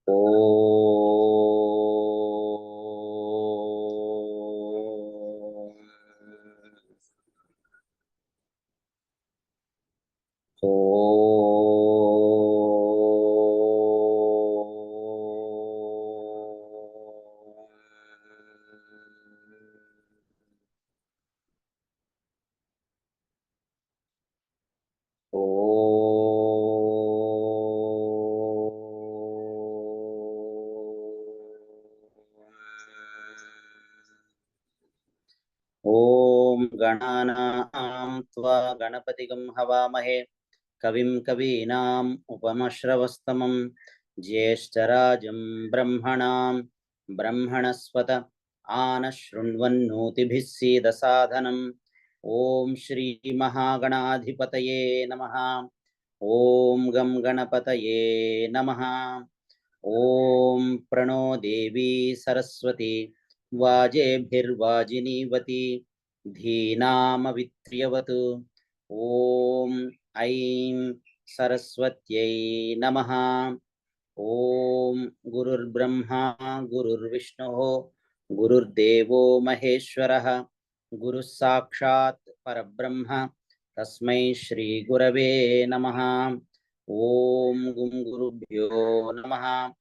ओम गणानां त्वा गणपतिगं हवामहे कविं कवीनाम् उपमश्रवस्तमं ज्येष्ठराजं ब्रह्मणां ब्रह्मणस्पत आनशृण्वन्नोतिभिः सीदसाधनम्। ओम श्री महागणाधिपतये नमः। ओम गं गणपतये नमः। ओम प्रणो देवी सरस्वती वाजेभिर्वाजिनीवती धीनामवित्र्यवतु। ओम ऐं सरस्वत्यै नमः। ओम गुरुर्ब्रह्मा गुरुर्विष्णुः गुरुर्देवो महेश्वरः गुरुः साक्षात् परब्रह्म तस्मै श्री गुरवे नमः। ओम गुं गुरुभ्यो नमः।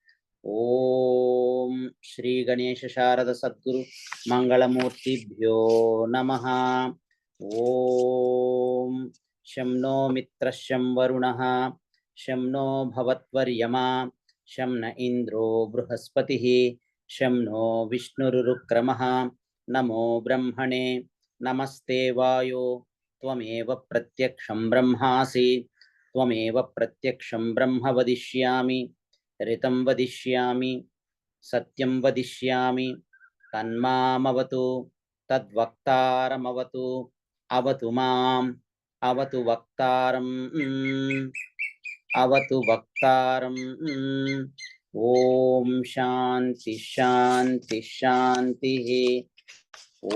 ओम श्री गणेश शारद सद्गुरु मंगलमूर्तिभ्यो नमः। ओम शं नो मित्रः शं वरुणः शं नो भवत्वर्यमा शं न इंद्रो बृहस्पतिः शं नो विष्णुरुक्रमः। नमो ब्रह्मणे नमस्ते वायो त्वमेव प्रत्यक्षं ब्रह्मासि त्वमेव प्रत्यक्षं ब्रह्म वदिष्यामि ऋतं वदिष्यामि सत्यं वदिष्यामि तन्मामवतु तद्वक्तारमवतु अवतु माम् अवतु वक्तारम् अवतु वक्तारम्। ओम शांति शांति शांतिः।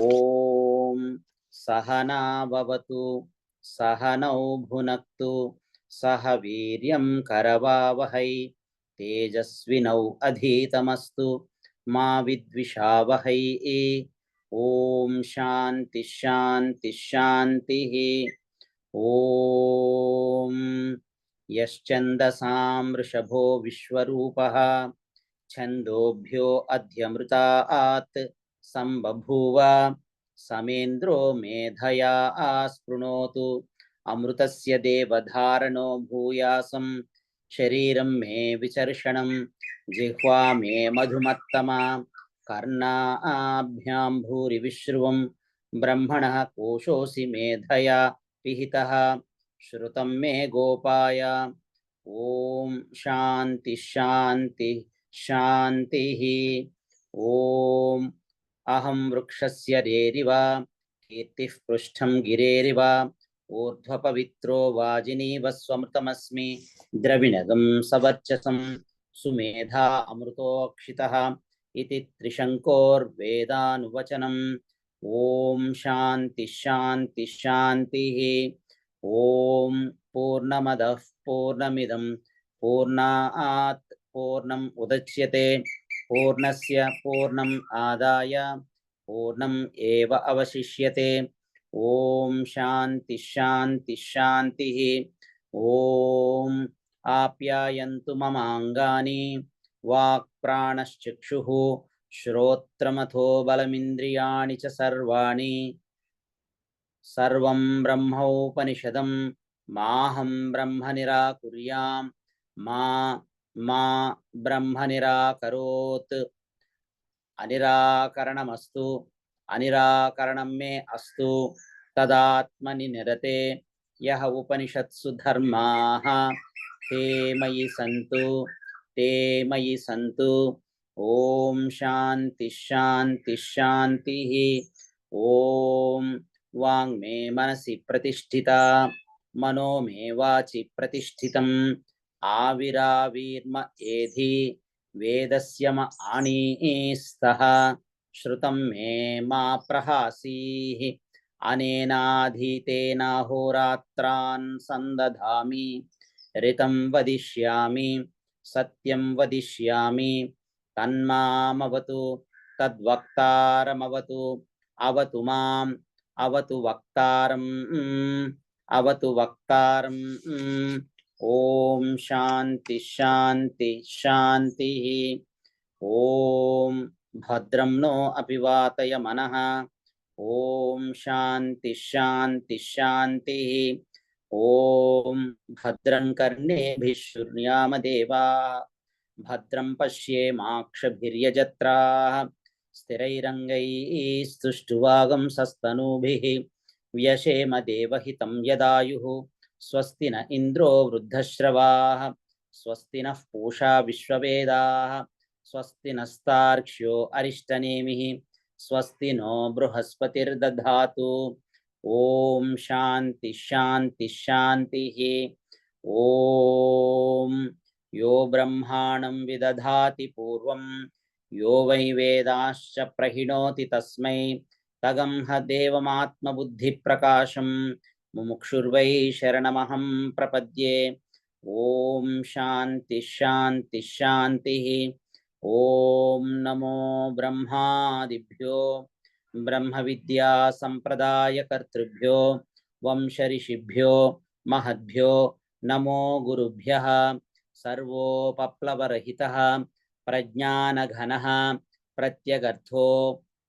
ओम सहना भवतु सहनौ भुनक्तु सह वीर्यं करवावहै तेजस्विनौ अधीतमस्तु मा विद्विषावहै। ओम शांति शांति शांतिः। ओम यश्चन्दसां वृषभो विश्वरूपः छन्दोभ्यो अध्यमृतात् संबभूव समेन्द्रो मेधया आस्पृणोतु अमृतस्य देवधारणो भूयासं शरीरं मे विचर्षणं जिह्वा मे मधुमत्तमा कर्णाभ्यां भूरिविश्रुवं ब्रह्मणः कोशोऽसि मेधया पिहितः श्रुतं मे गोपाय। ओम शांति शांति शांतिः। ओम अहं वृक्षस्य रेरिव कीर्तिः पृष्ठं गिरेरिव ऊर्ध्वपवित्रो वाजिनीव स्वमृतमस्मि द्रविणगं सवर्चसं सुमेधा अमृतोक्षितः इति त्रिशङ्कोर्वेदानुवचनम्। ओम शांति शांति शांतिः। ओम पूर्णमदः पूर्णमिदं पूर्णात् पूर्णम् उदच्यते पूर्णस्य पूर्णम् आदाय पूर्णम् एव अवशिष्यते। ओम शांति शांति शांतिः। ओम आप्यायन्तु ममाङ्गानि वाक् प्राणश्चक्षुः श्रोत्रमथो बलमिन्द्रियाणि च सर्वाणि सर्वं ब्रह्मोपनिषदं माहं ब्रह्म निराकुर्यां मा ब्रह्म निराकरोत्। अनिराकरणमस्तु अनिराकरणं मे अस्तु तदात्मनि निरते यः उपनिषत्सु धर्माः ते मयि सन्तु। ओम शांति शांति शांतिः। ओम वांग मे मनसि प्रतिष्ठिता मनो मे वाचि प्रतिष्ठितम् आविरावीर्म एधि वेदस्य म आणीस्तः श्रुतं मे मा प्रहासीः अनेनाधीतेनाहोरात्रान् संदधामि ऋतं वदिष्यामि सत्यं वदिष्यामि तन्मामवतु तद्वक्तारमवतु अवतु माम् अवतु वक्तारम् अवतु वक्तारम् ओम शांति शांति शांतिः ओम भद्रं नो अपिवातय मनः ओम शांति शांति शांतिः ओम भद्रं कर्णेभिः शृणुयाम देवाः भद्रं पश्येमाक्षभिर्यजत्राः स्थिरैरङ्गैस्तुष्टुवागंसस्तनूभिः व्यशेम देवहितं यदायुः स्वस्ति न इंद्रो वृद्धश्रवाः स्वस्ति नः पूषा विश्ववेदाः स्वस्ति नस्तार्क्ष्यो अरिष्टनेमिः स्वस्ति नो बृहस्पतिर्दधातु ओम शांति शांति शांतिः ओम यो ब्रह्माणं विदधाति पूर्वं यो वै वेदाश्च प्रहिणोति तस्मै तगंह देवमात्मबुद्धिप्रकाशं मुमुक्षुर्वै शरणमहं प्रपद्ये ओम शांति शांति शांतिः ओम नमो ब्रह्मादिभ्यो ब्रह्म विद्या संप्रदाय कर्तृभ्यो वंश ऋषिभ्यो महद्भ्यो नमो गुरुभ्यः सर्वोपप्लवरहितः प्रज्ञानघनः प्रत्यगर्थो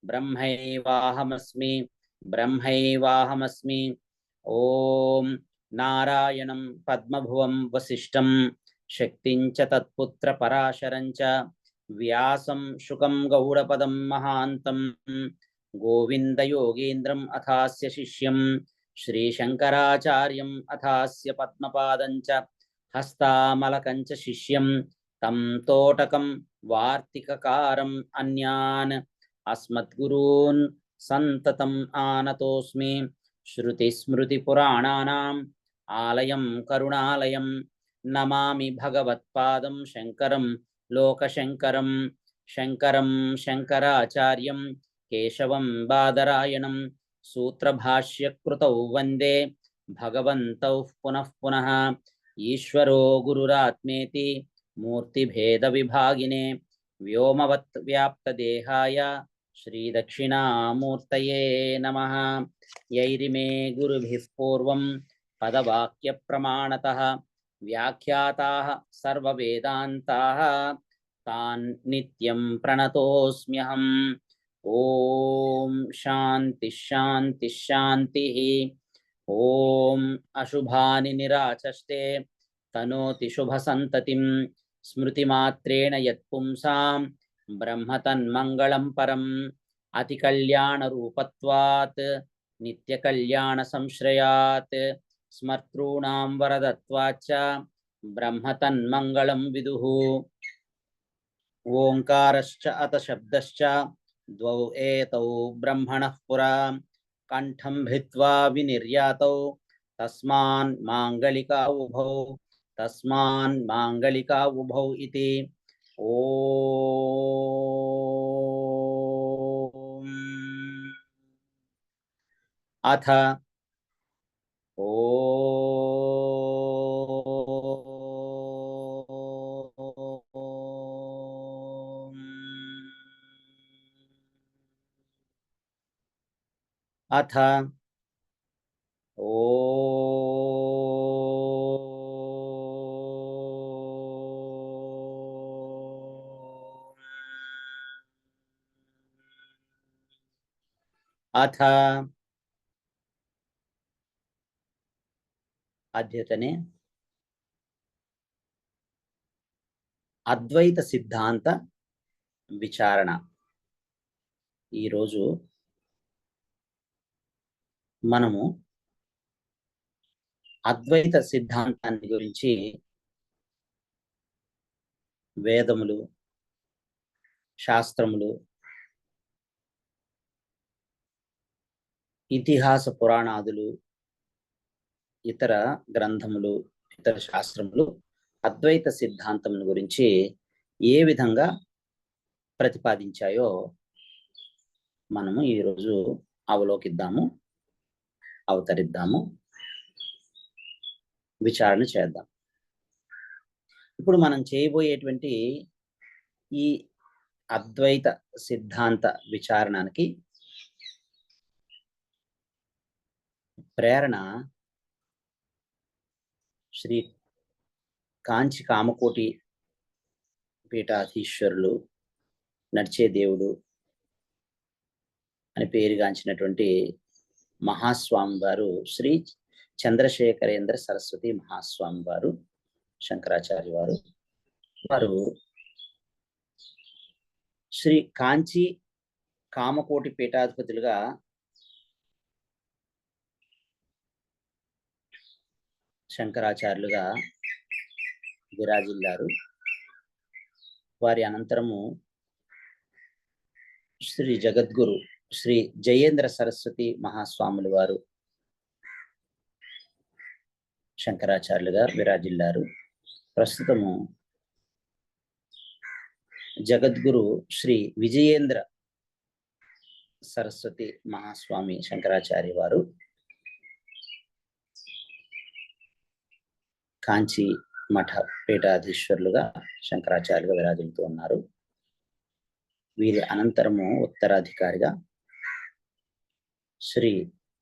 ब्रह्मैवाहमस्मि ब्रह्मैवाहमस्मि ओम नारायणं पद्मभुवं वसिष्ठं शक्तिं च तत्पुत्र पराशरं च व्यासं शुकं गौडपदं महान्तं गोविंद योगीन्द्रम् अथास्य शिष्यं श्रीशंकराचार्यम् अथास्य पद्मपादं च हस्तामलकं च शिष्यं तं तोटकं वार्तिककारम् अन्यान् अस्मद्गुरून् सन्ततम् आनतोऽस्मि श्रुतिस्मृतिपुराणानाम् आलयं करुणालयं नमामि भगवत्पादं शङ्करं लोकशङ्करं शङ्करं शङ्कराचार्यं केशवं बादरायणं सूत्रभाष्यकृतौ वन्दे भगवन्तौ पुनः पुनः ईश्वरो गुरुरात्मेति मूर्तिभेदविभागिने व्योमवत् व्याप्तदेहाय श्रीदक्षिणामूर्तये नमः यैरिमे गुरुभिः पूर्वं पदवाक्यप्रमाणतः व्याख्याताः सर्ववेदान्ताः तान् नित्यं प्रणतोऽस्म्यहम् ओम शांति शांति शांतिः ओम अशुभानि निराचष्टे तनोति शुभसन्ततिं स्मृतिमात्रेण यत्पुंसां ब्रह्म तन्मङ्गलं परम् अतिकल्याणरूपत्वात् नित्यकल्याणसंश्रयात् स्मर्तॄणां वरदत्वाच्च ब्रह्म तन्मङ्गलं विदुः ओंकारश्च अत शब्दश्च द्वौ एतौ ब्रह्मणः पुरा कंठं भित्वा विनिर्यातौ तस्मान् मांगलिका उभौ इति ओम अथ अथ अथ अद्यतने अद्वैत सिद्धांत विचारण ఈ రోజు మనము అద్వైత సిద్ధాంతాన్ని గురించి వేదములు శాస్త్రములు ఇతిహాస పురాణాదులు ఇతర గ్రంథములు ఇతర శాస్త్రములు అద్వైత సిద్ధాంతం గురించి ఏ విధంగా ప్రతిపాదించాయో మనము ఈ రోజు అవలోకిద్దాము అవతరిద్దాము విచారణ చేద్దాం ఇప్పుడు మనం చేయబోయేటువంటి ఈ అద్వైత సిద్ధాంత విచారణకి ప్రేరణ శ్రీ కాంచి కామకోటి పీఠాధీశ్వరులు, నడిచే దేవుడు అని పేరుగాంచినటువంటి మహాస్వామి వారు శ్రీ చంద్రశేఖరేంద్ర సరస్వతి మహాస్వామి వారు, శంకరాచార్య వారు. వారు శ్రీ కాంచి కామకోటి పీఠాధిపతులుగా శంకరాచార్యులుగా విరాజిల్లారు. వారి అనంతరము శ్రీ జగద్గురు శ్రీ జయేంద్ర సరస్వతి మహాస్వాములు వారు శంకరాచార్యులుగా విరాజిల్లారు. ప్రస్తుతము జగద్గురు శ్రీ విజయేంద్ర సరస్వతి మహాస్వామి శంకరాచార్య వారు కాంచి మఠ పీఠాధీశ్వరులుగా శంకరాచార్యులుగా విరాజిల్లుతూ ఉన్నారు. వీరి అనంతరము ఉత్తరాధికారిగా శ్రీ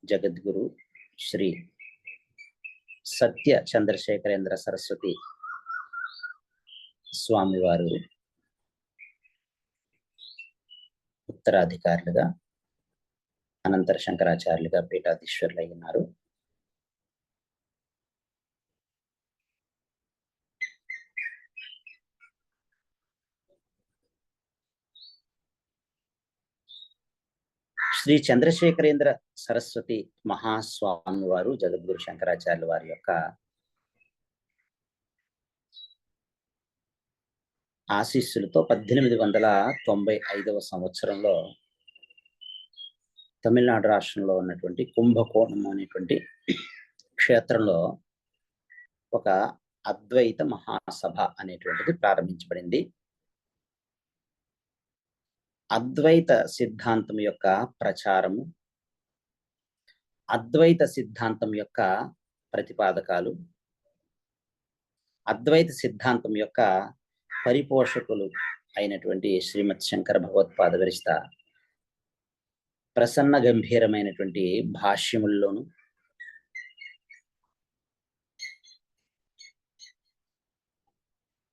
జగద్గురు శ్రీ సత్య చంద్రశేఖరేంద్ర సరస్వతి స్వామి వారు ఉత్తరాధికారులుగా అనంతర శంకరాచార్యులుగా పీఠాధీశ్వరులు అయినారు. శ్రీ చంద్రశేఖరేంద్ర సరస్వతి మహాస్వామి వారు జగద్గురు శంకరాచార్యుల వారి యొక్క ఆశీస్సులతో 1895 సంవత్సరంలో తమిళనాడు రాష్ట్రంలో ఉన్నటువంటి కుంభకోణం అనేటువంటి క్షేత్రంలో ఒక అద్వైత మహాసభ అనేటువంటిది ప్రారంభించబడింది. అద్వైత సిద్ధాంతం యొక్క ప్రచారము, అద్వైత సిద్ధాంతం యొక్క ప్రతిపాదకాలు, అద్వైత సిద్ధాంతం యొక్క పరిపోషకులు అయినటువంటి శ్రీమద్ శంకర భగవత్పాద విరచిత ప్రసన్న గంభీరమైనటువంటి భాష్యముల్లోను,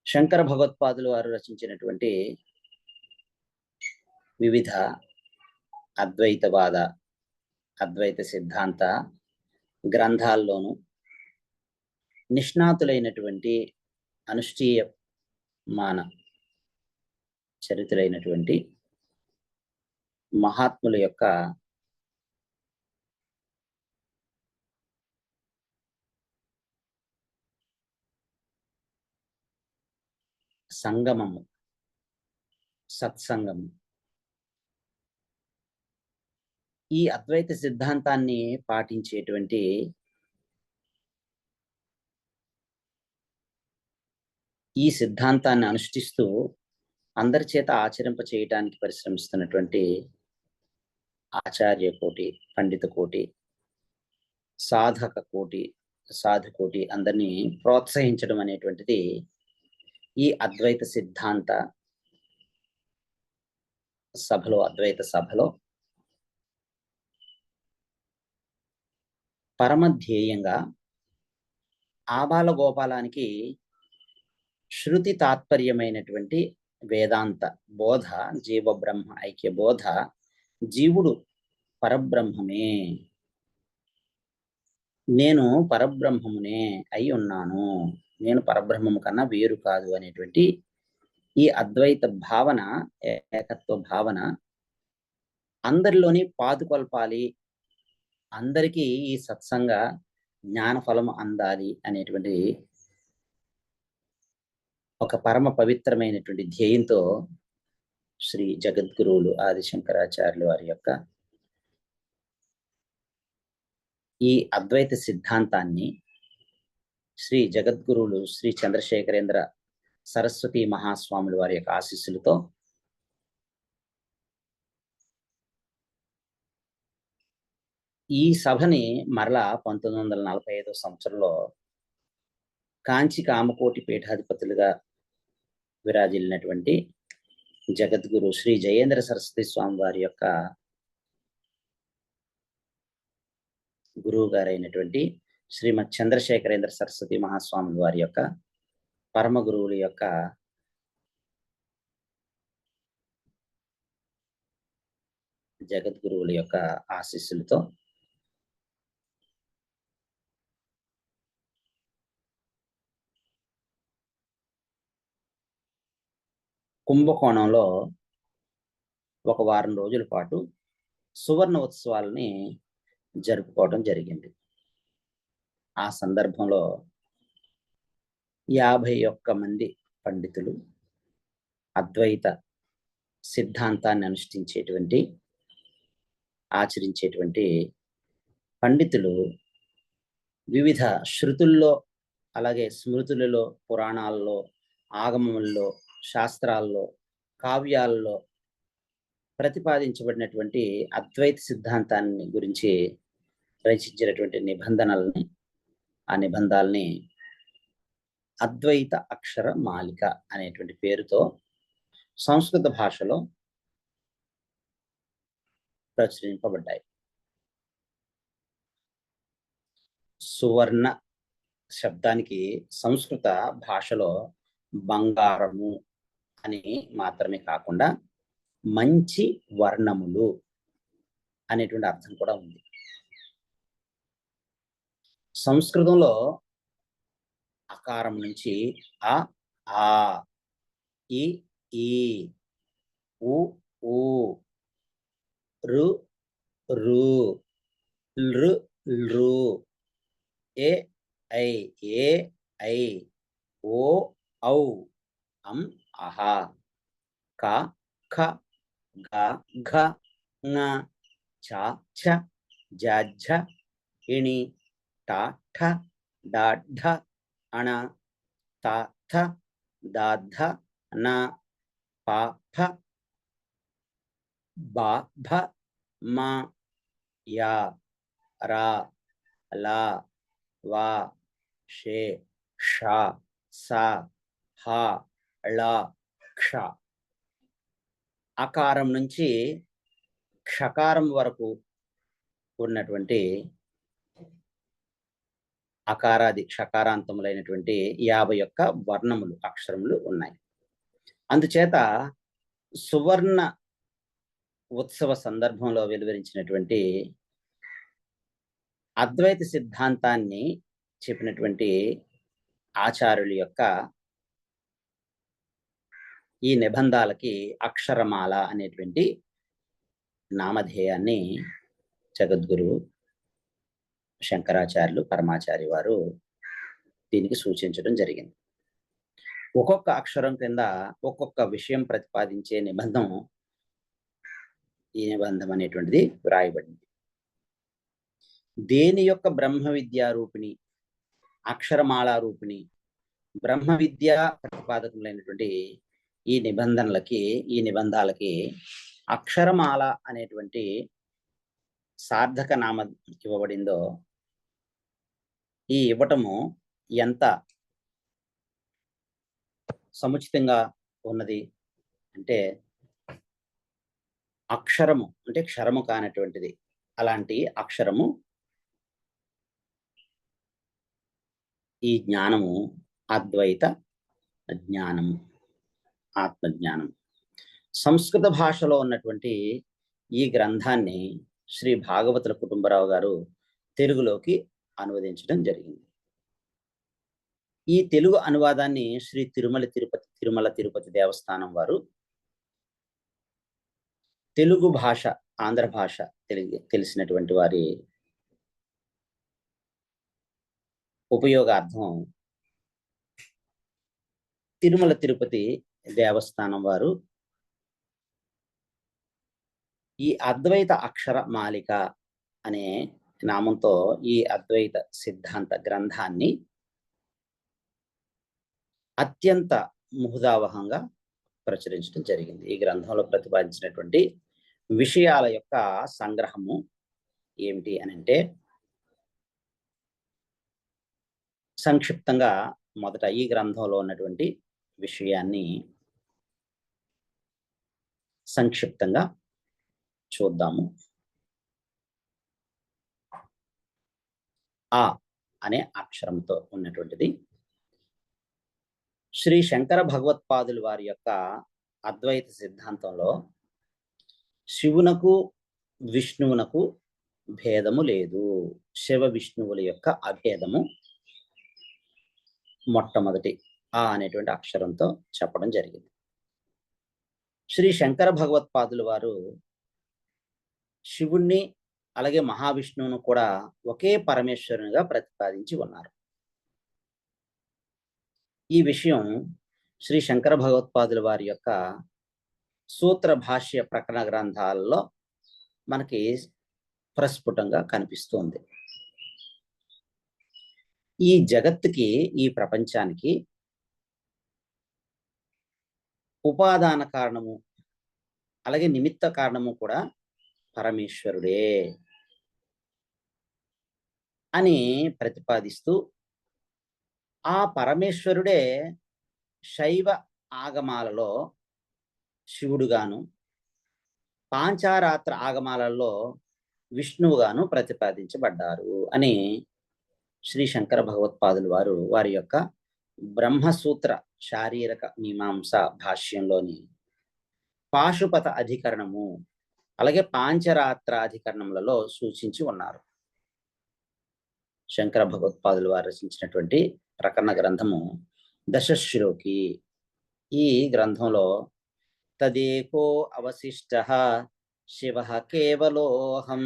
శంకర భగవత్పాదులు వారు రచించినటువంటి వివిధ అద్వైతవాద అద్వైత సిద్ధాంత గ్రంథాల్లోనూ నిష్ణాతులైనటువంటి అనుష్ఠీయమాన చరిత్రులైనటువంటి మహాత్ముల యొక్క సంగమము, సత్సంగము ఈ అద్వైత సిద్ధాంతాన్ని పాటించేటువంటి ఈ సిద్ధాంతాన్ని అనుష్ఠిస్తూ అందరి చేత ఆచరింప చేయటానికి పరిశ్రమిస్తున్నటువంటి ఆచార్య కోటి, పండిత కోటి, సాధక కోటి, సాధుకోటి అందరినీ ప్రోత్సహించడం అనేటువంటిది ఈ అద్వైత సిద్ధాంత సభలో, అద్వైత సభలో పరమ ధ్యేయంగా ఆబాల గోపాలానికి శృతి తాత్పర్యమైనటువంటి వేదాంత బోధ, జీవ బ్రహ్మ ఐక్య బోధ, జీవుడు పరబ్రహ్మమే, నేను పరబ్రహ్మమునే అయి ఉన్నాను, నేను పరబ్రహ్మము కన్నా వేరు కాదు అనేటువంటి ఈ అద్వైత భావన, ఏకత్వ భావన అందరిలోని పాదుకొల్పాలి, అందరికీ ఈ సత్సంగ జ్ఞాన ఫలము అందాలి అనేటువంటి ఒక పరమ పవిత్రమైనటువంటి ధ్యేయంతో శ్రీ జగద్గురువులు ఆది శంకరాచార్యులు వారి యొక్క ఈ అద్వైత సిద్ధాంతాన్ని శ్రీ జగద్గురువులు శ్రీ చంద్రశేఖరేంద్ర సరస్వతి మహాస్వాములు వారి యొక్క ఆశీస్సులతో ఈ సభని మరలా 1945 సంవత్సరంలో కాంచి కామకోటి పీఠాధిపతులుగా విరాజిల్లినటువంటి జగద్గురు శ్రీ జయేంద్ర సరస్వతి స్వామి వారి యొక్క గురువు గారైనటువంటి శ్రీమద్ చంద్రశేఖరేంద్ర సరస్వతి మహాస్వాముల వారి యొక్క పరమ గురువుల యొక్క జగద్గురువుల యొక్క ఆశీస్సులతో కుంభకోణంలో ఒక వారం రోజుల పాటు సువర్ణ ఉత్సవాలని జరుపుకోవడం జరిగింది. ఆ సందర్భంలో 51 మంది పండితులు అద్వైత సిద్ధాంతాన్ని ఆచరించేటువంటి పండితులు వివిధ శృతుల్లో, అలాగే స్మృతులలో, పురాణాల్లో, ఆగమముల్లో, శాస్త్రాల్లో, కావ్యాల్లో ప్రతిపాదించబడినటువంటి అద్వైత సిద్ధాంతాన్ని గురించి రచించినటువంటి ఆ నిబంధాలని అద్వైత అక్షర మాలిక అనేటువంటి పేరుతో సంస్కృత భాషలో ప్రచురింపబడ్డాయి. సువర్ణ శబ్దానికి సంస్కృత భాషలో బంగారము అని మాత్రమే కాకుండా మంచి వర్ణములు అనేటువంటి అర్థం కూడా ఉంది. సంస్కృతంలో అకారం నుంచి అ, ఆ, ఇ, ఈ, ఉ, ఊ, రు, రు, లృ, లృ, ఏ, ఐ, ఏ, ఐ, ఓ, ఔ, అం, అహ, క, ఖ, గ, ఘ, ङ, చ, ఛ, జ, ఝ, ఇణి, ట, ఠ, డ, ఢ, అణ, త, థ, ద, ధ, న, ప, ఫ, బ, భ, మ, య, ర, ల, వ, షే, ష, స, హ, ళ, క్ష. అకారం నుంచి క్షకారం వరకు ఉన్నటువంటి అకారాది క్షకారాంతములైనటువంటి 51 వర్ణములు, అక్షరములు ఉన్నాయి. అందుచేత సువర్ణ ఉత్సవ సందర్భంలో వెలువరించినటువంటి అద్వైత సిద్ధాంతాన్ని చెప్పినటువంటి ఆచార్యుల యొక్క ఈ నిబంధాలకి అక్షరమాల అనేటువంటి నామధేయాన్ని జగద్గురువు శంకరాచార్యులు, పరమాచార్య వారు దీనికి సూచించడం జరిగింది. ఒక్కొక్క అక్షరం కింద ఒక్కొక్క విషయం ప్రతిపాదించే ఈ నిబంధం అనేటువంటిది వ్రాయబడింది. దేని యొక్క బ్రహ్మ విద్యా రూపిణి, అక్షరమాల రూపిణి, బ్రహ్మ విద్యా ప్రతిపాదకములైనటువంటి ఈ నిబంధాలకి అక్షరమాల అనేటువంటి సార్థక నామం ఇవ్వబడిందో, ఈ ఇవ్వటము ఎంత సముచితంగా ఉన్నది అంటే, అక్షరము అంటే క్షరము కానటువంటిది. అలాంటి అక్షరము ఈ జ్ఞానము అద్వైత జ్ఞానము, ఆత్మజ్ఞానం. సంస్కృత భాషలో ఉన్నటువంటి ఈ గ్రంథాన్ని శ్రీ భాగవతుల కుటుంబరావు గారు తెలుగులోకి అనువదించడం జరిగింది. ఈ తెలుగు అనువాదాన్ని శ్రీ తిరుమల తిరుపతి దేవస్థానం వారు తెలుగు భాష, ఆంధ్ర భాష తెలిసినటువంటి వారి ఉపయోగార్థం తిరుమల తిరుపతి దేవస్థానం వారు ఈ అద్వైత అక్షర మాలిక అనే నామంతో ఈ అద్వైత సిద్ధాంత గ్రంథాన్ని అత్యంత ముహుదావహంగా ప్రచురించడం జరిగింది. ఈ గ్రంథంలో ప్రతిపాదించినటువంటి విషయాల యొక్క సంగ్రహము ఏమిటి అని అంటే, సంక్షిప్తంగా మొదట ఈ గ్రంథంలో ఉన్నటువంటి విషయాన్ని సంక్షిప్తంగా చూద్దాము. ఆ అనే అక్షరంతో ఉన్నటువంటిది శ్రీ శంకర భగవత్పాదులు వారి యొక్క అద్వైత సిద్ధాంతంలో శివునకు విష్ణువునకు భేదము లేదు. శివ విష్ణువుల యొక్క అభేదము మొట్టమొదటి ఆ అనేటువంటి అక్షరంతో చెప్పడం జరిగింది. శ్రీ శంకర భగవత్పాదులు వారు శివుణ్ణి అలాగే మహావిష్ణువును కూడా ఒకే పరమేశ్వరునిగా ప్రతిపాదించి ఉన్నారు. ఈ విషయం శ్రీ శంకర భగవత్పాదుల వారి యొక్క సూత్ర భాష్య ప్రకరణ గ్రంథాలలో మనకి ప్రస్ఫుటంగా కనిపిస్తుంది. ఈ జగత్తుకి, ఈ ప్రపంచానికి ఉపాదాన కారణము అలాగే నిమిత్త కారణము కూడా పరమేశ్వరుడే అని ప్రతిపాదిస్తూ ఆ పరమేశ్వరుడే శైవ ఆగమాలలో శివుడుగాను, పాంచారాత్ర ఆగమాలలో విష్ణువుగాను ప్రతిపాదించబడ్డారు అని శ్రీ శంకర భగవత్పాదులు వారు వారి యొక్క బ్రహ్మసూత్ర శారీరక మీమాంస భాష్యంలోని పాశుపత అధికరణము అలాగే పాంచరాత్ర అధికరణములలో సూచించి ఉన్నారు. శంకర భగవత్పాదులు వారు రచించినటువంటి ప్రకరణ గ్రంథము దశశ్లోకి. ఈ గ్రంథంలో తదేకో అవశిష్ట శివ కేవలోహం,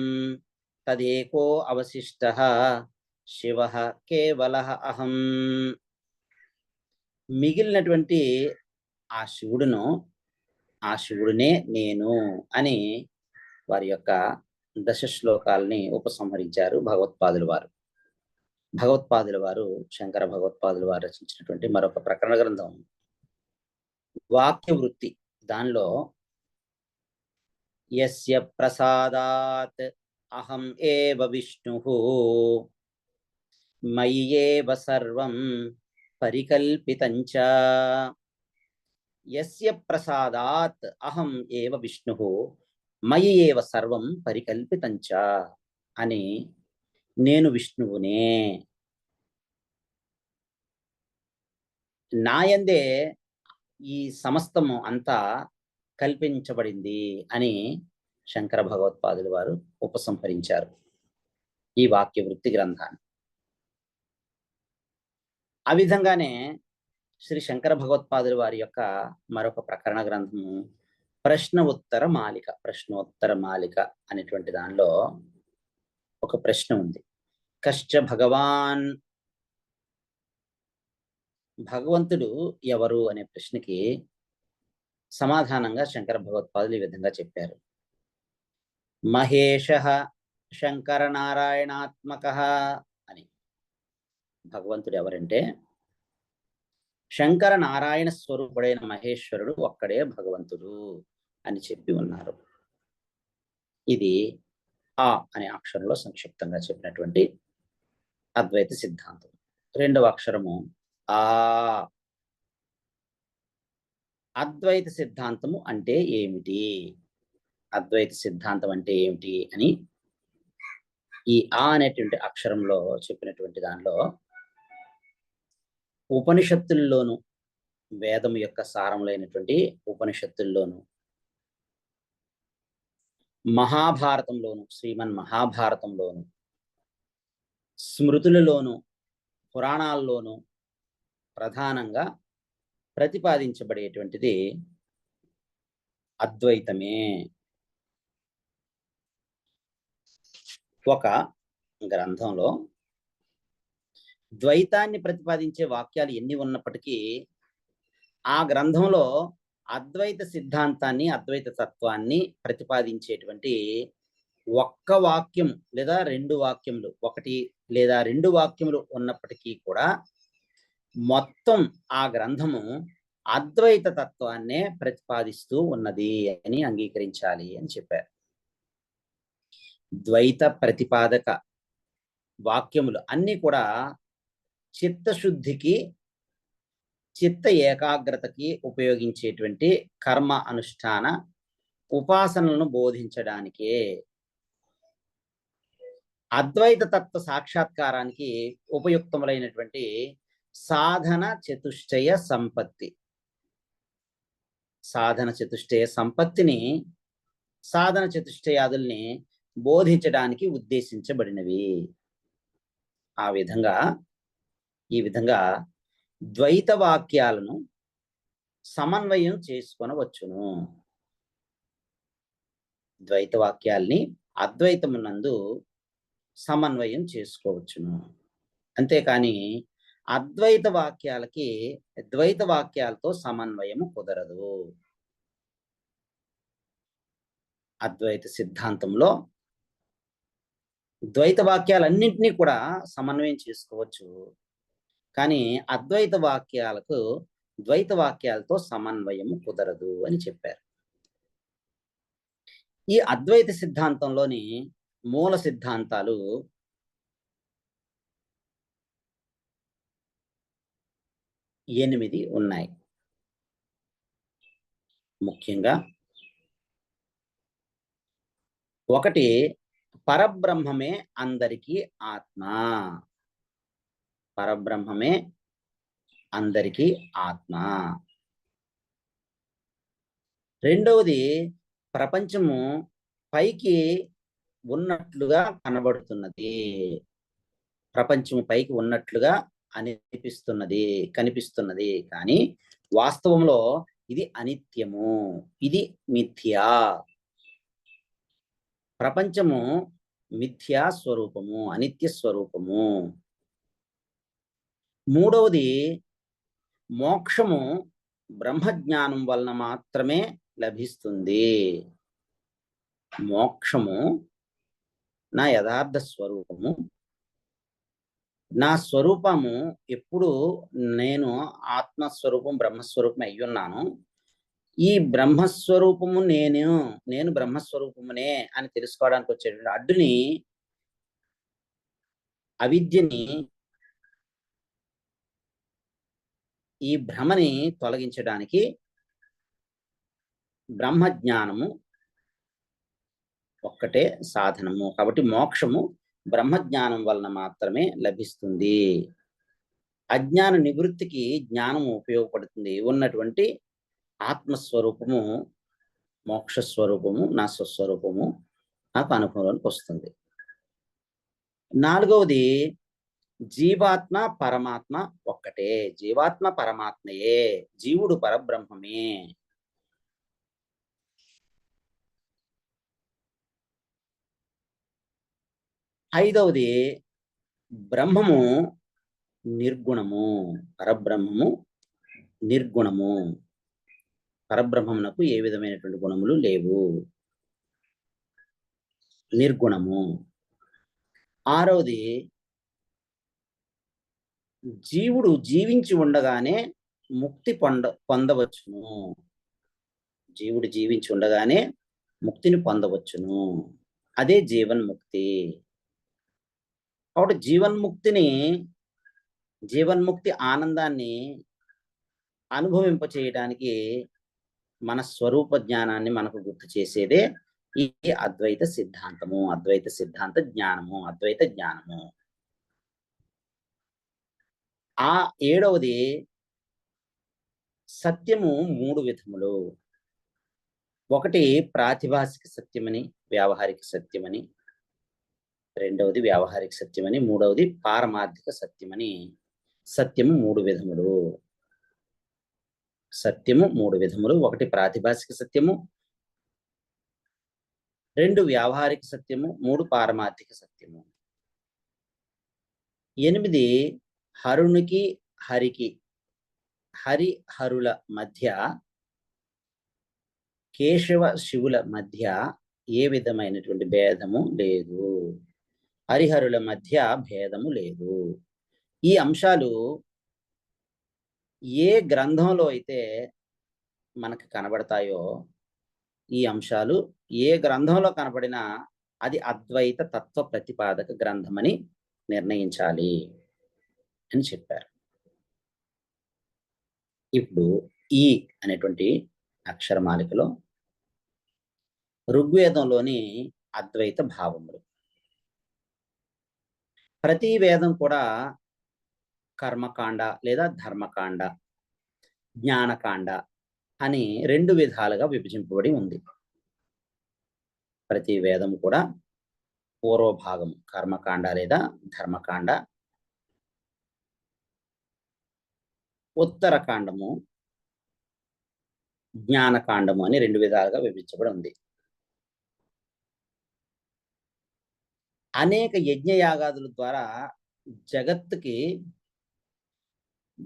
తదేకో అవశిష్ట శివ కేవల అహం, మిగిలినటువంటి ఆ శివుడునే నేను అని వారి యొక్క దశ శ్లోకాలని ఉపసంహరించారు భగవత్పాదులు వారు. భగవత్పాదుల వారు శంకర భగవత్పాదులు వారు రచించినటువంటి మరొక ప్రకరణ గ్రంథం వాక్య వృత్తి. దానిలో యస్య ప్రసాదాత్ అహం ఏవ విష్ణుః మయి ఏవ సర్వం పరికల్పితంచ, యస్య ప్రసాదాత్ అహం ఏవ విష్ణుః మయి ఏవ సర్వం పరికల్పితంచ అని నేను విష్ణువునే, నాయందే ఈ సమస్తము అంతా కల్పించబడింది అని శంకర భగవత్పాదులు వారు ఉపసంహరించారు ఈ వాక్య వృత్తి గ్రంథాన్ని. ఆ విధంగానే శ్రీ శంకర భగవత్పాదులు వారి యొక్క మరొక ప్రకరణ గ్రంథము ప్రశ్నోత్తర మాలిక అనేటువంటి దానిలో ఒక ప్రశ్న ఉంది. కశ్చ భగవాన్, భగవంతుడు ఎవరు అనే ప్రశ్నకి సమాధానంగా శంకర భగవత్పాదులు ఈ విధంగా చెప్పారు. మహేష శంకర నారాయణాత్మక అని. భగవంతుడు ఎవరంటే శంకర నారాయణ స్వరూపుడైన మహేశ్వరుడు ఒక్కడే భగవంతుడు అని చెప్పి ఉన్నారు. ఇది ఆ అనే అక్షరంలో సంక్షిప్తంగా చెప్పినటువంటి అద్వైత సిద్ధాంతం. రెండవ అక్షరము ఆ. అద్వైత సిద్ధాంతము అంటే ఏమిటి, అద్వైత సిద్ధాంతం అంటే ఏమిటి అని ఈ ఆ అనేటువంటి అక్షరంలో చెప్పినటువంటి దానిలో ఉపనిషత్తుల్లోను, వేదం యొక్క సారములైనటువంటి ఉపనిషత్తుల్లోను, మహాభారతంలోను, శ్రీమన్ మహాభారతంలోను, స్మృతులలోను, పురాణాల్లోను ప్రధానంగా ప్రతిపాదించబడేటువంటిది అద్వైతమే. ఒక గ్రంథంలో ద్వైతాన్ని ప్రతిపాదించే వాక్యాలు ఎన్ని ఉన్నప్పటికీ ఆ గ్రంథంలో అద్వైత సిద్ధాంతాన్ని, అద్వైత తత్వాన్ని ప్రతిపాదించేటువంటి ఒక్క వాక్యం లేదా రెండు వాక్యములు, ఒకటి లేదా రెండు వాక్యములు ఉన్నప్పటికీ కూడా మొత్తం ఆ గ్రంథము అద్వైత తత్వాన్నే ప్రతిపాదిస్తూ ఉన్నది అని అంగీకరించాలి అని చెప్పారు. ద్వైత ప్రతిపాదక వాక్యములు అన్నీ కూడా చిత్తశుద్ధికి చిత్త ఏకాగ్రతకి ఉపయోగించేటువంటి కర్మ అనుష్ఠాన ఉపాసనలను బోధించడానికే. అద్వైత తత్వ సాక్షాత్కారానికి ఉపయుక్తములైనటువంటి సాధన చతుష్టయ సంపత్తి, సాధన చతుష్టయ సంపత్తిని, సాధన చతుష్టయాదుల్ని బోధించడానికి ఉద్దేశించబడినవి. ఈ విధంగా ద్వైత వాక్యాలను సమన్వయం చేసుకొనవచ్చును. ద్వైత వాక్యాల్ని అద్వైతమునందు సమన్వయం చేసుకోవచ్చును. అంతేకాని అద్వైత వాక్యాలకి ద్వైత వాక్యాలతో సమన్వయము కుదరదు. అద్వైత సిద్ధాంతంలో ద్వైత వాక్యాలన్నింటినీ కూడా సమన్వయం చేసుకోవచ్చు, కానీ అద్వైత వాక్యాలకు ద్వైత వాక్యాలతో సమన్వయము కుదరదు అని చెప్పారు. ఈ అద్వైత సిద్ధాంతంలోని మూల సిద్ధాంతాలు 8 ఉన్నాయి. ముఖ్యంగా 1, పరబ్రహ్మమే అందరికీ ఆత్మ. పరబ్రహ్మమే అందరికీ ఆత్మ. 2వది, ప్రపంచము పైకి ఉన్నట్లుగా కనబడుతున్నది. ప్రపంచము పైకి ఉన్నట్లుగా కనిపిస్తున్నది, కానీ వాస్తవంలో ఇది అనిత్యము, ఇది మిథ్యా. ప్రపంచము మిథ్యా స్వరూపము, అనిత్య స్వరూపము. 3వది, మోక్షము బ్రహ్మజ్ఞానం వలన మాత్రమే లభిస్తుంది. మోక్షము నా యథార్థ స్వరూపము, నా స్వరూపము ఎప్పుడు నేను ఆత్మస్వరూపం బ్రహ్మస్వరూపం అయ్యున్నాను. ఈ బ్రహ్మస్వరూపము నేను బ్రహ్మస్వరూపమునే అని తెలుసుకోవడానికి వచ్చేటువంటి అడ్డుని, అవిద్యని, ఈ భ్రమని తొలగించడానికి బ్రహ్మజ్ఞానము ఒక్కటే సాధనము. కాబట్టి మోక్షము బ్రహ్మజ్ఞానం వలన మాత్రమే లభిస్తుంది. అజ్ఞాన నివృత్తికి జ్ఞానము ఉపయోగపడుతుంది. ఉన్నటువంటి ఆత్మస్వరూపము, మోక్ష స్వరూపము, నా స్వస్వరూపము నాకు అనుభవంలోకి వస్తుంది. 4వది, జీవాత్మ పరమాత్మ ఒక్కటే. జీవాత్మ పరమాత్మయే, జీవుడు పరబ్రహ్మమే. 5వది, బ్రహ్మము నిర్గుణము. పరబ్రహ్మము నిర్గుణము. పరబ్రహ్మమునకు ఏ విధమైనటువంటి గుణములు లేవు, నిర్గుణము. 6వది, జీవుడు జీవించి ఉండగానే ముక్తి పొందవచ్చును. జీవుడు జీవించి ఉండగానే ముక్తిని పొందవచ్చును. అదే జీవన్ముక్తి. కాబట్టి జీవన్ముక్తి ఆనందాన్ని అనుభవింపచేయడానికి మన స్వరూప జ్ఞానాన్ని మనకు గుర్తు చేసేదే ఈ అద్వైత సిద్ధాంతము, అద్వైత సిద్ధాంత జ్ఞానము, అద్వైత జ్ఞానము. 7వది, సత్యము 3 విధములు. 1 ప్రాతిభాసిక సత్యమని, వ్యావహారిక సత్యమని. 2వది వ్యావహారిక సత్యమని. 3వది పారమార్థిక సత్యమని. సత్యము 3 విధములు. సత్యము 3 విధములు. 1 ప్రాతిభాసిక సత్యము, 2 వ్యావహారిక సత్యము, 3 పారమార్థిక సత్యము. 8 హరునికి హరికి, హరిహరుల మధ్య, కేశవ శివుల మధ్య ఏ విధమైనటువంటి భేదము లేదు. హరిహరుల మధ్య భేదము లేదు. ఈ అంశాలు ఏ గ్రంథంలో అయితే మనకు కనబడతాయో, ఈ అంశాలు ఏ గ్రంథంలో కనబడినా అది అద్వైత తత్వ ప్రతిపాదక గ్రంథమని నిర్ణయించాలి అని చెప్పారు. ఇప్పుడు ఈ అనేటువంటి అక్షరమాలికలో ఋగ్వేదంలోని అద్వైత భావములు. ప్రతి వేదం కూడా కర్మకాండ లేదా ధర్మకాండ, జ్ఞానకాండ అని 2 విధాలుగా విభజింపబడి ఉంది. ప్రతి వేదం కూడా పూర్వభాగం కర్మకాండ లేదా ధర్మకాండ, ఉత్తరకాండము జ్ఞానకాండము అని 2 విధాలుగా విభజించబడి ఉంది. అనేక యజ్ఞయాగాదుల ద్వారా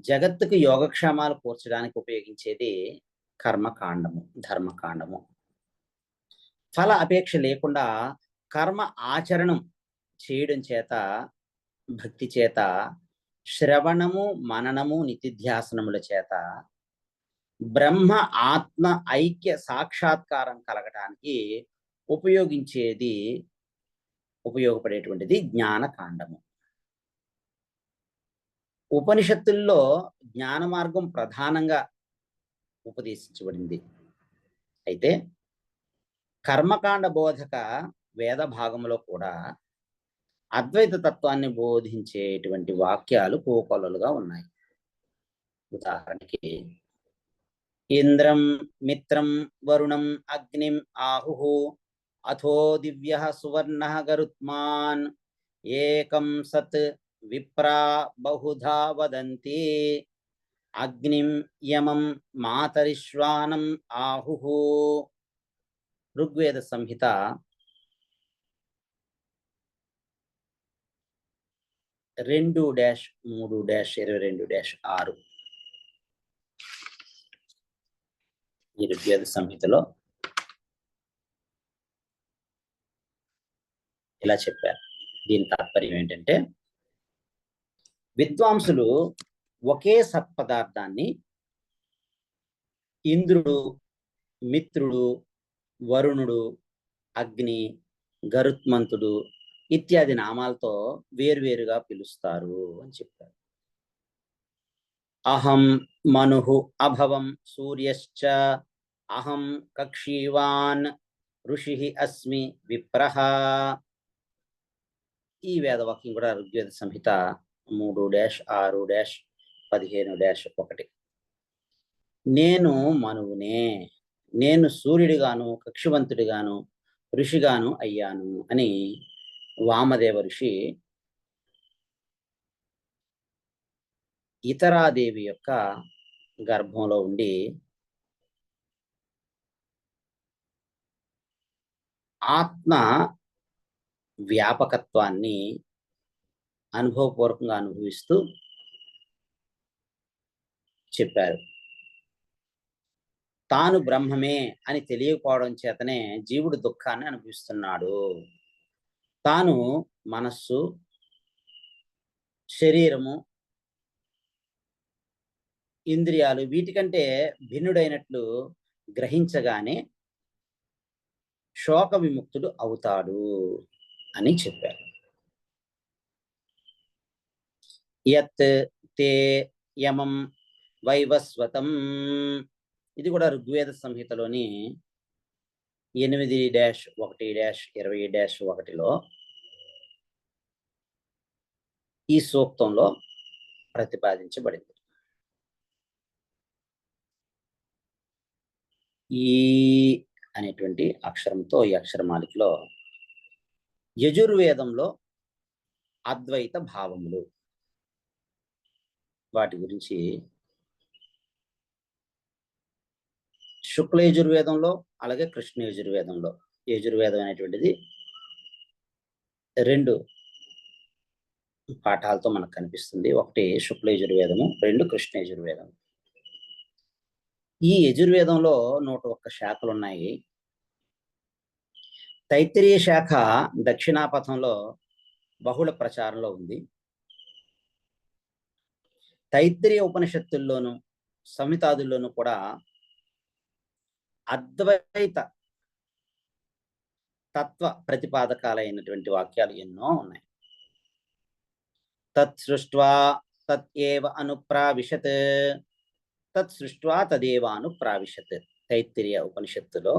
జగత్తుకి యోగక్షేమాలు కూర్చడానికి ఉపయోగించేది కర్మకాండము, ధర్మకాండము. ఫల అపేక్ష లేకుండా కర్మ ఆచరణం చేయడం చేత, భక్తి చేత, శ్రవణము, మననము, నితిధ్యాసనముల చేత బ్రహ్మ ఆత్మ ఐక్య సాక్షాత్కారం కలగటానికి ఉపయోగపడేటువంటిది జ్ఞానకాండము. ఉపనిషత్తుల్లో జ్ఞాన మార్గం ప్రధానంగా ఉపదేశించబడింది. అయితే కర్మకాండ బోధక వేద భాగంలో కూడా అద్వైత తత్వాన్ని బోధించేటువంటి వాక్యాలు కోకొల్లలుగా ఉన్నాయి. ఉదాహరణకి ఇంద్రం మిత్రం వరుణం అగ్నిం ఆహుః అథో దివ్యః సువర్ణః గరుత్మాన్ ఏకం సత్ విప్రా బహుధా వదంతి అగ్నిం యమం మాతరిశ్వానం ఆహుః. ఋగ్వేద సంహిత 2-3-22-6 ఈ ఋగ్వేద సంహితలో ఇలా చెప్పారు. దీని తాత్పర్యం ఏంటంటే, విద్వాంసులు ఒకే సత్పదార్థాన్ని ఇంద్రుడు, మిత్రుడు, వరుణుడు, అగ్ని, గరుత్మంతుడు ఇత్యాది నామాలతో వేర్వేరుగా పిలుస్తారు అని చెప్పారు. అహం మనుః అభవం సూర్యశ్చ అహం కక్షీవాన్ ఋషిః అస్మి విప్రః. ఈ వేదవాక్యం కూడా ఋగ్వేద సంహిత 3-6-15-1. నేను మనువునే, నేను సూర్యుడిగాను, కక్షివంతుడిగాను, ఋషిగాను అయ్యాను అని వామదేవ ఋషి ఇతరాదేవి యొక్క గర్భంలో ఉండి ఆత్మ వ్యాపకత్వాన్ని అనుభవపూర్వకంగా అనుభవిస్తూ చెప్పారు. తాను బ్రహ్మమే అని తెలియకపోవడం చేతనే జీవుడు దుఃఖాన్ని అనుభవిస్తున్నాడు. తాను మనస్సు, శరీరము, ఇంద్రియాలు వీటికంటే భిన్నుడైనట్లు గ్రహించగానే శోక విముక్తుడు అవుతాడు అని చెప్పారు. యత్ తే యమం వైవస్వతం. ఇది కూడా ఋగ్వేద సంహితలోని 8-1-20-1లో ఈ సూక్తంలో ప్రతిపాదించబడింది. ఈ అనేటువంటి అక్షరంతో ఈ అక్షరమాలికలో యజుర్వేదంలో అద్వైత భావములు వాటి గురించి శుక్ల యజుర్వేదంలో అలాగే కృష్ణ యజుర్వేదంలో, యజుర్వేదం అనేటువంటిది 2 పాఠాలతో మనకు కనిపిస్తుంది. ఒకటి శుక్ల యజుర్వేదము, 2 కృష్ణ యజుర్వేదం. ఈ యజుర్వేదంలో 101 శాఖలు ఉన్నాయి. తైత్తిరీయ శాఖ దక్షిణాపథంలో బహుళ ప్రచారంలో ఉంది. తైత్తిరీయ ఉపనిషత్తుల్లోనూ సంహితాదుల్లోనూ కూడా అద్వైత తత్వ ప్రతిపాదకాలైనటువంటి వాక్యాలు ఎన్నో ఉన్నాయి. తత్ సృష్ట్వా తత్ ఏవ అనుప్రావిశత్ తత్ సృష్ట్వా తదేవాను ప్రావిశత్. తైత్తిరీయ ఉపనిషత్తులో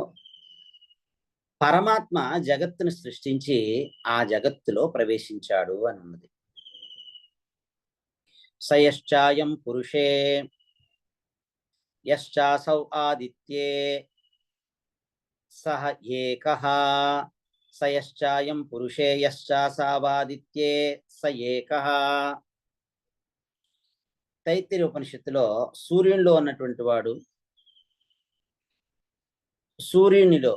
పరమాత్మ జగత్తును సృష్టించి ఆ జగత్తులో ప్రవేశించాడు అని ఉన్నది. సయశ్చాయం పురుషే యశ్చాసౌ ఆదిత్యే సహ ఏకః. సయశ్చాయం పురుషే యశ్చాసావాదిత్యే స ఏకః. తైత్తిరీయ ఉపనిషత్తులో సూర్యునిలో ఉన్నటువంటి వాడు, సూర్యునిలో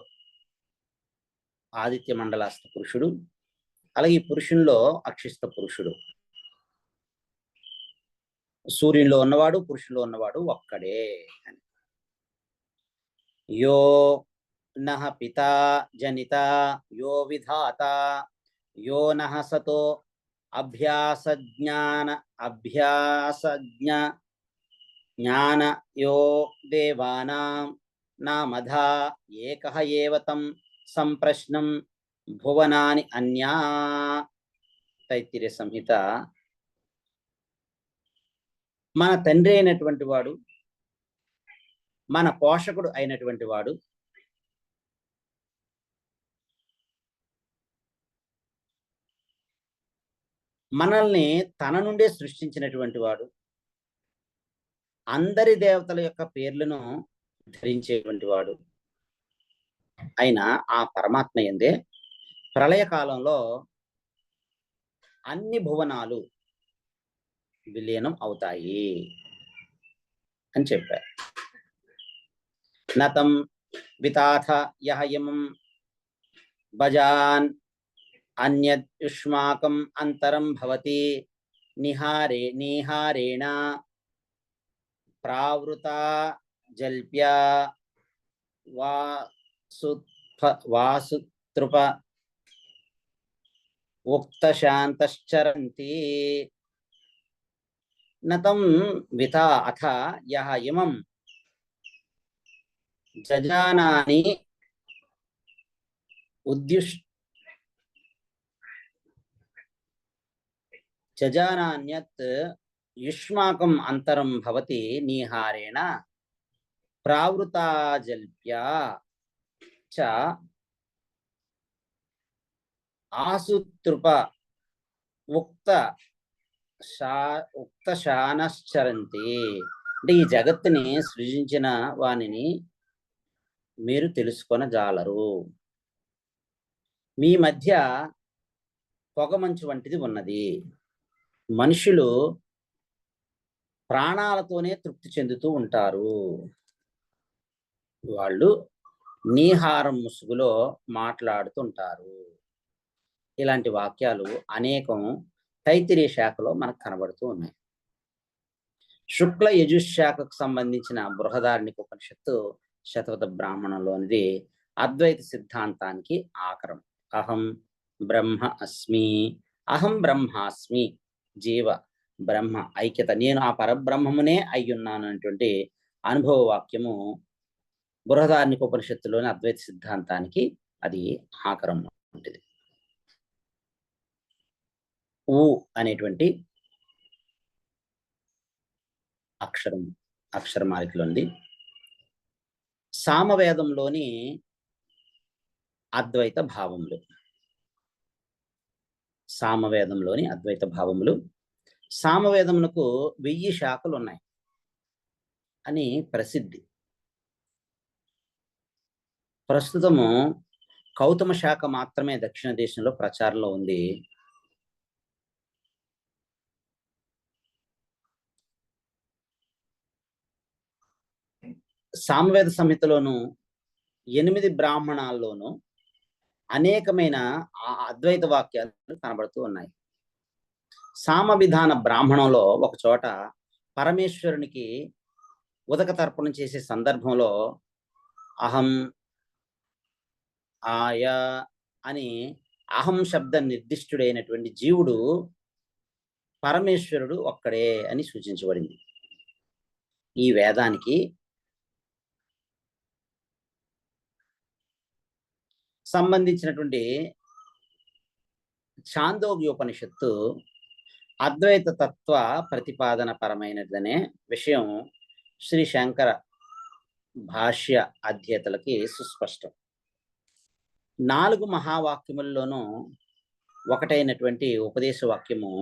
ఆదిత్య మండలాస్థ పురుషుడు, అలాగే ఈ పురుషునిలో అక్షిస్థ పురుషుడు. సూర్యునిలో ఉన్నవాడు పురుషునిలో ఉన్నవాడు ఒక్కడే అని. యో నః పితా జనిత యో విధాత యో నః సతో జ్ఞాన యో దేవానాం నామధా ఏకః ఏవ తం సంప్రశ్నం భువనాని అన్యా. తైత్తిరీయ సంహిత. మన తండ్రి అయినటువంటి వాడు, మన పోషకుడు అయినటువంటి వాడు, మనల్ని తన నుండే సృష్టించినటువంటి వాడు, అందరి దేవతల యొక్క పేర్లను ధరించేటువంటి వాడు అయిన ఆ పరమాత్మ యందే ప్రళయకాలంలో అన్ని భువనాలు విలీనం అవుతాయి అని చెప్పారు. నతం వితాథ యః ఇమం భజాన్ అన్యద్ యుష్మాకం అంతరం భవతి నిహారేణ ప్రావృత జల్ప్య వాసుతృప ఉక్తశాంతశ్చరంతి. నతం వితా అథ యః ఇమం జజానాని జజానాన్యత్ యుష్మాకం అంతరం భవతి నిహారేణ ప్రావృతాజల్ప్య చ ఆసుతృప ఉక్తశానశ్చరంతి. అంటే ఈ జగత్తుని సృజించిన వానిని మీరు తెలుసుకొనజాలరు. మీ మధ్య పొగమంచు వంటిది ఉన్నది. మనుషులు ప్రాణాలతోనే తృప్తి చెందుతూ ఉంటారు. వాళ్ళు నీహారం ముసుగులో మాట్లాడుతుంటారు. ఇలాంటి వాక్యాలు అనేకం తైత్తిరీయ శాఖలో మనకు కనబడుతూ ఉన్నాయి. శుక్ల యజుశాఖకు సంబంధించిన బృహదారణ్యక ఉపనిషత్తు శతవత బ్రాహ్మణంలోనిది అద్వైత సిద్ధాంతానికి ఆకరం. అహం బ్రహ్మ అస్మి, అహం బ్రహ్మాస్మి, జీవ బ్రహ్మ ఐక్యత, నేను ఆ పరబ్రహ్మమునే అయ్యున్నాను అనేటువంటి అనుభవ వాక్యము బృహదారణ్యక ఉపనిషత్తులోని అద్వైత సిద్ధాంతానికి అది ఆకరం ఉంటుంది. ఊ అనేటువంటి అక్షరమాలికలో ఉంది. సామవేదంలోని అద్వైత భావములు, సామవేదంలోని అద్వైత భావములు. సామవేదమునకు 1000 శాఖలు ఉన్నాయి అని ప్రసిద్ధి. ప్రస్తుతము కౌతమ శాఖ మాత్రమే దక్షిణ దేశంలో ప్రచారంలో ఉంది. సామవేద సంహితలోను 8 బ్రాహ్మణాల్లోనూ అనేకమైన అద్వైత వాక్యాలు కనబడుతూ ఉన్నాయి. సామ విధాన బ్రాహ్మణంలో ఒక చోట పరమేశ్వరునికి ఉదక తర్పణం చేసే సందర్భంలో అహం ఆయ అని అహం శబ్ద నిర్దిష్టుడైనటువంటి జీవుడు పరమేశ్వరుడు ఒక్కడే అని సూచించబడింది. ఈ వేదానికి సంబంధించినటువంటి ఛాందోగ్యోపనిషత్తు అద్వైత తత్వ ప్రతిపాదన పరమైనదనే విషయం శ్రీ శంకర భాష్య అధ్యేతలకి సుస్పష్టం. 4 మహావాక్యముల్లోనూ ఒకటైనటువంటి ఉపదేశ వాక్యము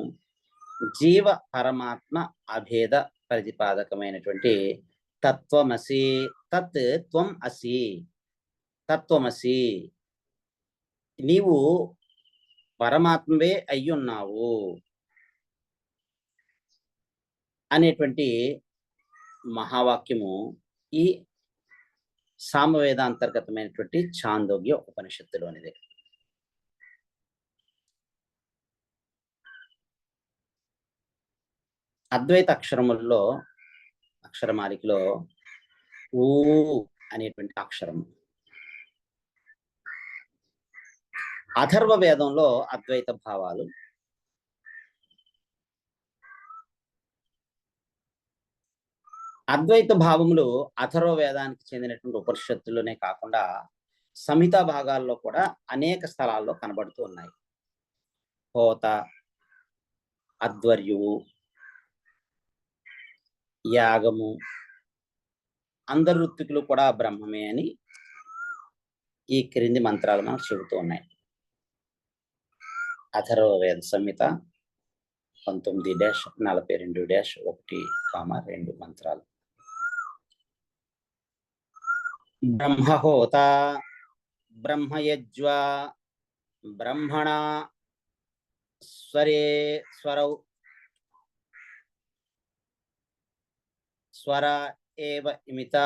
జీవ పరమాత్మ అభేద ప్రతిపాదకమైనటువంటి తత్వమసి. తత్ త్వం అసి, తత్వమసి, నీవు పరమాత్మవే అయ్యున్నావు అనేటువంటి మహావాక్యము ఈ సామవేదాంతర్గతమైనటువంటి ఛాందోగ్య ఉపనిషత్తులోనిది. అద్వైత అక్షరముల్లో అక్షరమాలికలో ఊ అనేటువంటి అక్షరం. అథర్వ వేదంలో అద్వైత భావాలు, అద్వైత భావములు అథర్వ వేదానికి చెందినటువంటి ఉపనిషత్తుల్లోనే కాకుండా సంహితా భాగాల్లో కూడా అనేక స్థలాల్లో కనబడుతూ ఉన్నాయి. హోత, అధ్వర్యువు, యాగము, అందరు ఋత్వికులు కూడా బ్రహ్మమే అని ఈ క్రింది మంత్రాలు మనకు చెబుతూ ఉన్నాయి. అథర్వ వేద సంహిత 19-42-1, 2 బ్రహ్మహోత బ్రహ్మయజ్వా బ్రహ్మణ స్వర ఏవ ఇమిత.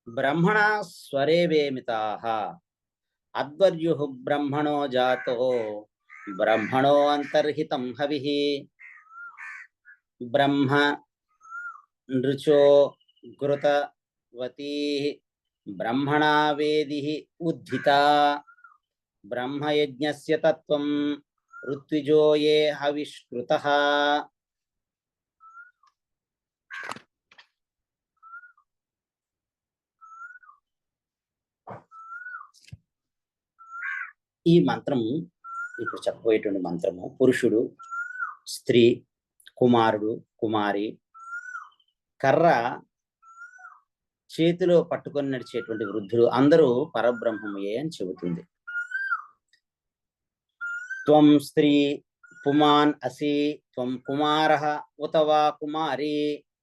బ్రహ్మణ స్వరేవేమితాః అధ్వర్యుః బ్రహ్మణో జాతో బ్రహ్మణో అంతర్హితం హవిః. బ్రహ్మ నృచో ఘృతవతీః బ్రహ్మణా వేదిః ఉద్ధితా. బ్రహ్మయజ్ఞస్య తత్వం ఋత్విజో ఏ హవిష్కృతః. ఈ మంత్రము, ఇప్పుడు చెప్పబోయేటువంటి మంత్రము, పురుషుడు, స్త్రీ, కుమారుడు, కుమారి కర్ర చేతిలో పట్టుకొని నడిచేటువంటి వృద్ధులు అందరూ పరబ్రహ్మమయే అని చెబుతుంది. త్వం స్త్రీ పుమాన్ అసి, త్వం కుమారః ఉతవా కుమారి,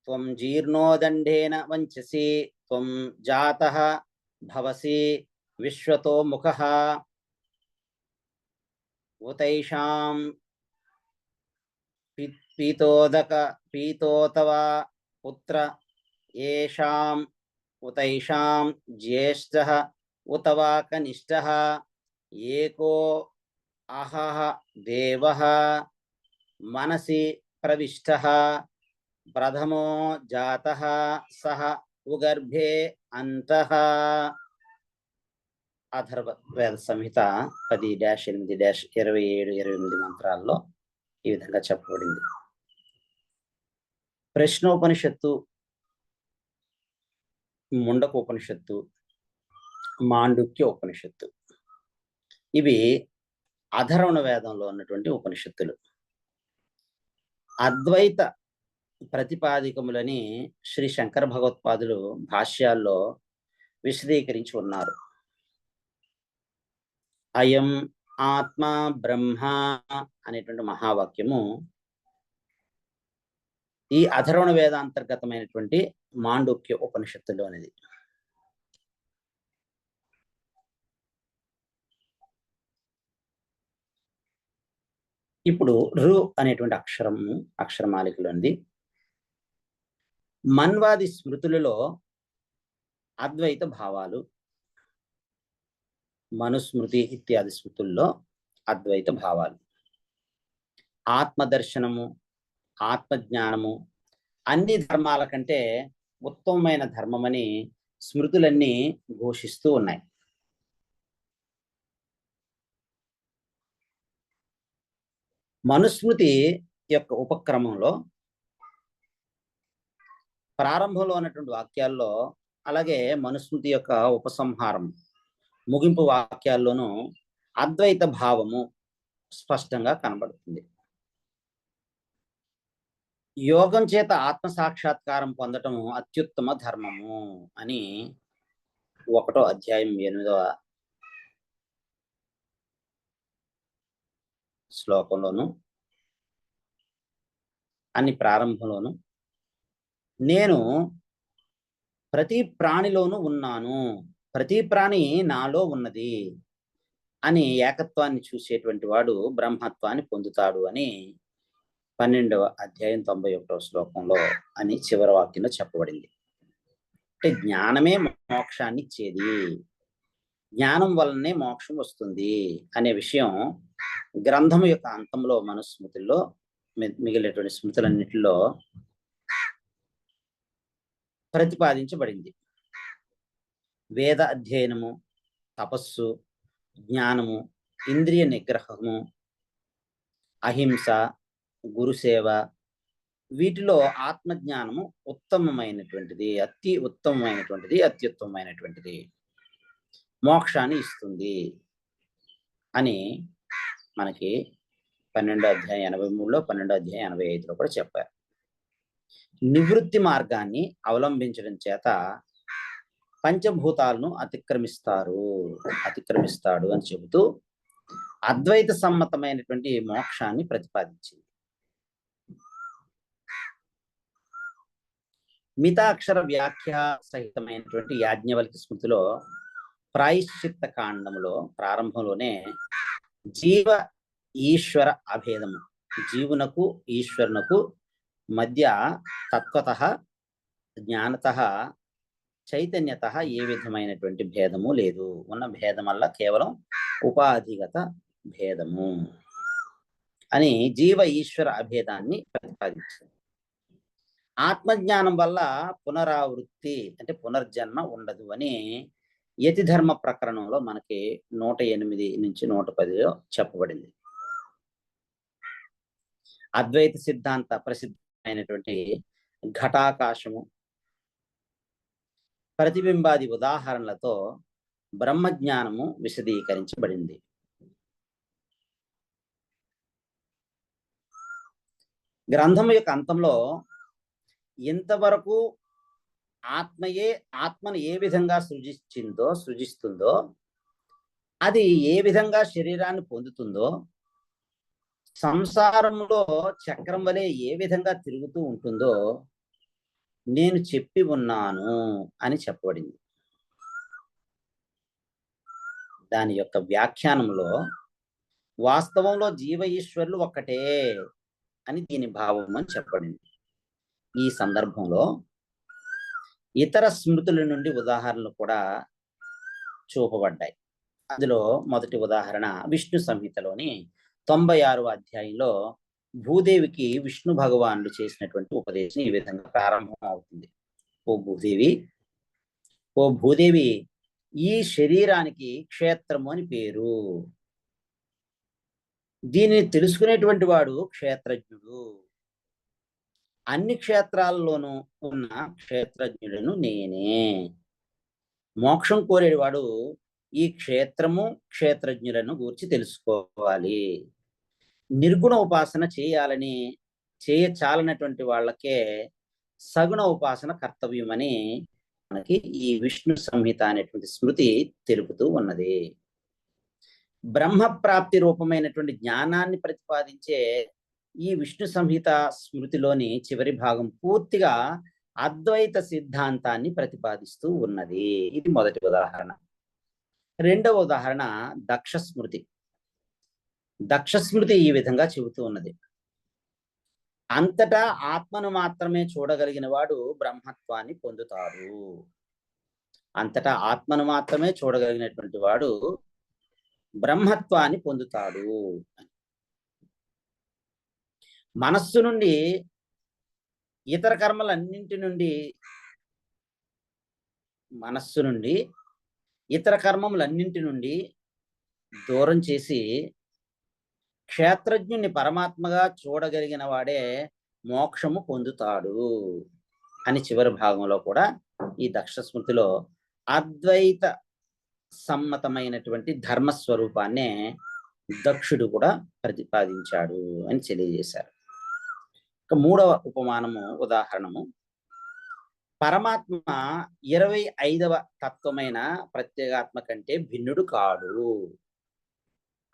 త్వం జీర్ణోదండేన వంచసి, త్వం జాతః భవసి విశ్వతో ముఖః. ఉతైషాం పీతోతవా పుత్ర ఏషాం ఉతైషాం జ్యేష్ఠః ఉతవా కనిష్ఠః. ఏకో అహః దేవః మనసి ప్రవిష్టః. ప్రథమో జాతః సహ ఉగర్భే అంతః. అథర్వ వేద సంహిత 10-8-27-28 మంత్రాల్లో ఈ విధంగా చెప్పబడింది. ప్రశ్నోపనిషత్తు, ముండక ఉపనిషత్తు, మాండుక్య ఉపనిషత్తు, ఇవి అధర్వణ వేదంలో ఉన్నటువంటి ఉపనిషత్తులు. అద్వైత ప్రతిపాదికములని శ్రీ శంకర భగవత్పాదులు భాష్యాల్లో విశదీకరించి ఉన్నారు. అయం ఆత్మ బ్రహ్మ అనేటువంటి మహావాక్యము ఈ అధర్వణ వేదాంతర్గతమైనటువంటి మాండుక్య ఉపనిషత్తులో అనేది. ఇప్పుడు రు అనేటువంటి అక్షరమాలికలోనిది. మన్వాది స్మృతులలో అద్వైత భావాలు, మనుస్మృతి ఇత్యాది స్మృతుల్లో అద్వైత భావాలు, ఆత్మదర్శనము, ఆత్మజ్ఞానము అన్ని ధర్మాల కంటే ఉత్తమమైన ధర్మమని స్మృతులన్నీ ఘోషిస్తూ ఉన్నాయి. మనుస్మృతి యొక్క ఉపక్రమంలో ప్రారంభంలో ఉన్నటువంటి వాక్యాల్లో, అలాగే మనుస్మృతి యొక్క ఉపసంహారం ముగింపు వాక్యాల్లోనూ అద్వైత భావము స్పష్టంగా కనబడుతుంది. యోగం చేత ఆత్మ సాక్షాత్కారం పొందటం అత్యుత్తమ ధర్మము అని 1వ అధ్యాయం 8వ శ్లోకంలోను అని ప్రారంభంలోను నేను ప్రతి ప్రాణిలోనూ ఉన్నాను, ప్రతి ప్రాణి నాలో ఉన్నది అని ఏకత్వాన్ని చూసేటువంటి వాడు బ్రహ్మత్వాన్ని పొందుతాడు అని 12వ అధ్యాయం 91వ శ్లోకంలో అని చివరి వాక్యంలో చెప్పబడింది. అంటే జ్ఞానమే మోక్షాన్ని ఇచ్చేది, జ్ఞానం వల్లనే మోక్షం వస్తుంది అనే విషయం గ్రంథం యొక్క అంతంలో మనుస్మృతుల్లో మిగిలినటువంటి స్మృతులన్నిటిలో ప్రతిపాదించబడింది. వేద అధ్యయనము, తపస్సు, జ్ఞానము, ఇంద్రియ నిగ్రహము, అహింస, గురుసేవ, వీటిలో ఆత్మజ్ఞానము ఉత్తమమైనటువంటిది, అతి ఉత్తమమైనటువంటిది, అత్యుత్తమమైనటువంటిది, మోక్షాన్ని ఇస్తుంది అని మనకి 12వ అధ్యాయం 83లో 12వ అధ్యాయం 85లో కూడా చెప్పారు. నివృత్తి మార్గాన్ని అవలంబించడం చేత పంచభూతాలను అతిక్రమిస్తాడు అని చెబుతూ అద్వైత సమ్మతమైనటువంటి మోక్షాన్ని ప్రతిపాదించింది. మితాక్షర వ్యాఖ్య సహితమైనటువంటి యాజ్ఞవల్క్య స్మృతిలో ప్రాయశ్చిత్త కాండములో ప్రారంభంలోనే జీవ ఈశ్వర అభేదము, జీవునకు ఈశ్వరునకు మధ్య తత్వత జ్ఞానత చైతన్యత ఏ విధమైనటువంటి భేదము లేదు, ఉన్న భేదం వల్ల కేవలం ఉపాధిగత భేదము అని జీవ ఈశ్వర అభేదాన్ని ప్రతిపాదించింది. ఆత్మజ్ఞానం వల్ల పునరావృత్తి అంటే పునర్జన్మ ఉండదు అని యతిధర్మ ప్రకరణంలో మనకి 108 నుంచి 110లో చెప్పబడింది. అద్వైత సిద్ధాంత ప్రసిద్ధమైనటువంటి ఘటాకాశము, ప్రతిబింబాది ఉదాహరణలతో బ్రహ్మజ్ఞానము విశదీకరించబడింది. గ్రంథం యొక్క అంతంలో ఇంతవరకు ఆత్మను ఏ విధంగా సృజిస్తుందో, అది ఏ విధంగా శరీరాన్ని పొందుతుందో, సంసారంలో చక్రం వలె ఏ విధంగా తిరుగుతూ ఉంటుందో నేను చెప్పి ఉన్నాను అని చెప్పబడింది. దాని యొక్క వ్యాఖ్యానంలో వాస్తవంలో జీవ ఈశ్వరులు ఒక్కటే అని దీని భావం అని చెప్పబడింది. ఈ సందర్భంలో ఇతర స్మృతుల నుండి ఉదాహరణలు కూడా చూపబడ్డాయి. అందులో మొదటి ఉదాహరణ విష్ణు సంహితలోని 96వ అధ్యాయంలో భూదేవికి విష్ణు భగవానుడు చేసినటువంటి ఉపదేశం ఈ విధంగా ప్రారంభం అవుతుంది. ఓ భూదేవి, ఈ శరీరానికి క్షేత్రము అని పేరు. దీనిని తెలుసుకునేటువంటి వాడు క్షేత్రజ్ఞుడు. అన్ని క్షేత్రాల్లోనూ ఉన్న క్షేత్రజ్ఞులను నేనే. మోక్షం కోరేవాడు ఈ క్షేత్రము క్షేత్రజ్ఞులను గూర్చి తెలుసుకోవాలి. నిర్గుణ ఉపాసన చేయచాలనటువంటి వాళ్ళకే సగుణ ఉపాసన కర్తవ్యమని మనకి ఈ విష్ణు సంహిత అనేటువంటి స్మృతి తెలుపుతూ ఉన్నది. బ్రహ్మ ప్రాప్తి రూపమైనటువంటి జ్ఞానాన్ని ప్రతిపాదించే ఈ విష్ణు సంహిత స్మృతిలోని చివరి భాగం పూర్తిగా అద్వైత సిద్ధాంతాన్ని ప్రతిపాదిస్తూ ఉన్నది. ఇది మొదటి ఉదాహరణ. రెండవ ఉదాహరణ దక్ష స్మృతి. దక్ష స్మృతి ఈ విధంగా చెబుతూ ఉన్నది: అంతటా ఆత్మను మాత్రమే చూడగలిగిన వాడు బ్రహ్మత్వాన్ని పొందుతాడు. అంతటా ఆత్మను మాత్రమే చూడగలిగినటువంటి వాడు బ్రహ్మత్వాన్ని పొందుతాడు. మనస్సు నుండి ఇతర కర్మలన్నింటి నుండి కర్మములన్నింటి నుండి దూరం చేసి క్షేత్రజ్ఞుని పరమాత్మగా చూడగలిగిన వాడే మోక్షము పొందుతాడు అని చివరి భాగంలో కూడా ఈ దక్ష స్మృతిలో అద్వైత సమ్మతమైనటువంటి ధర్మస్వరూపాన్నే దక్షుడు కూడా ప్రతిపాదించాడు అని తెలియజేశారు. మూడవ ఉపమానము ఉదాహరణము, పరమాత్మ 25వ తత్వమైన ప్రత్యేగాత్మ కంటే భిన్నుడు కాడు.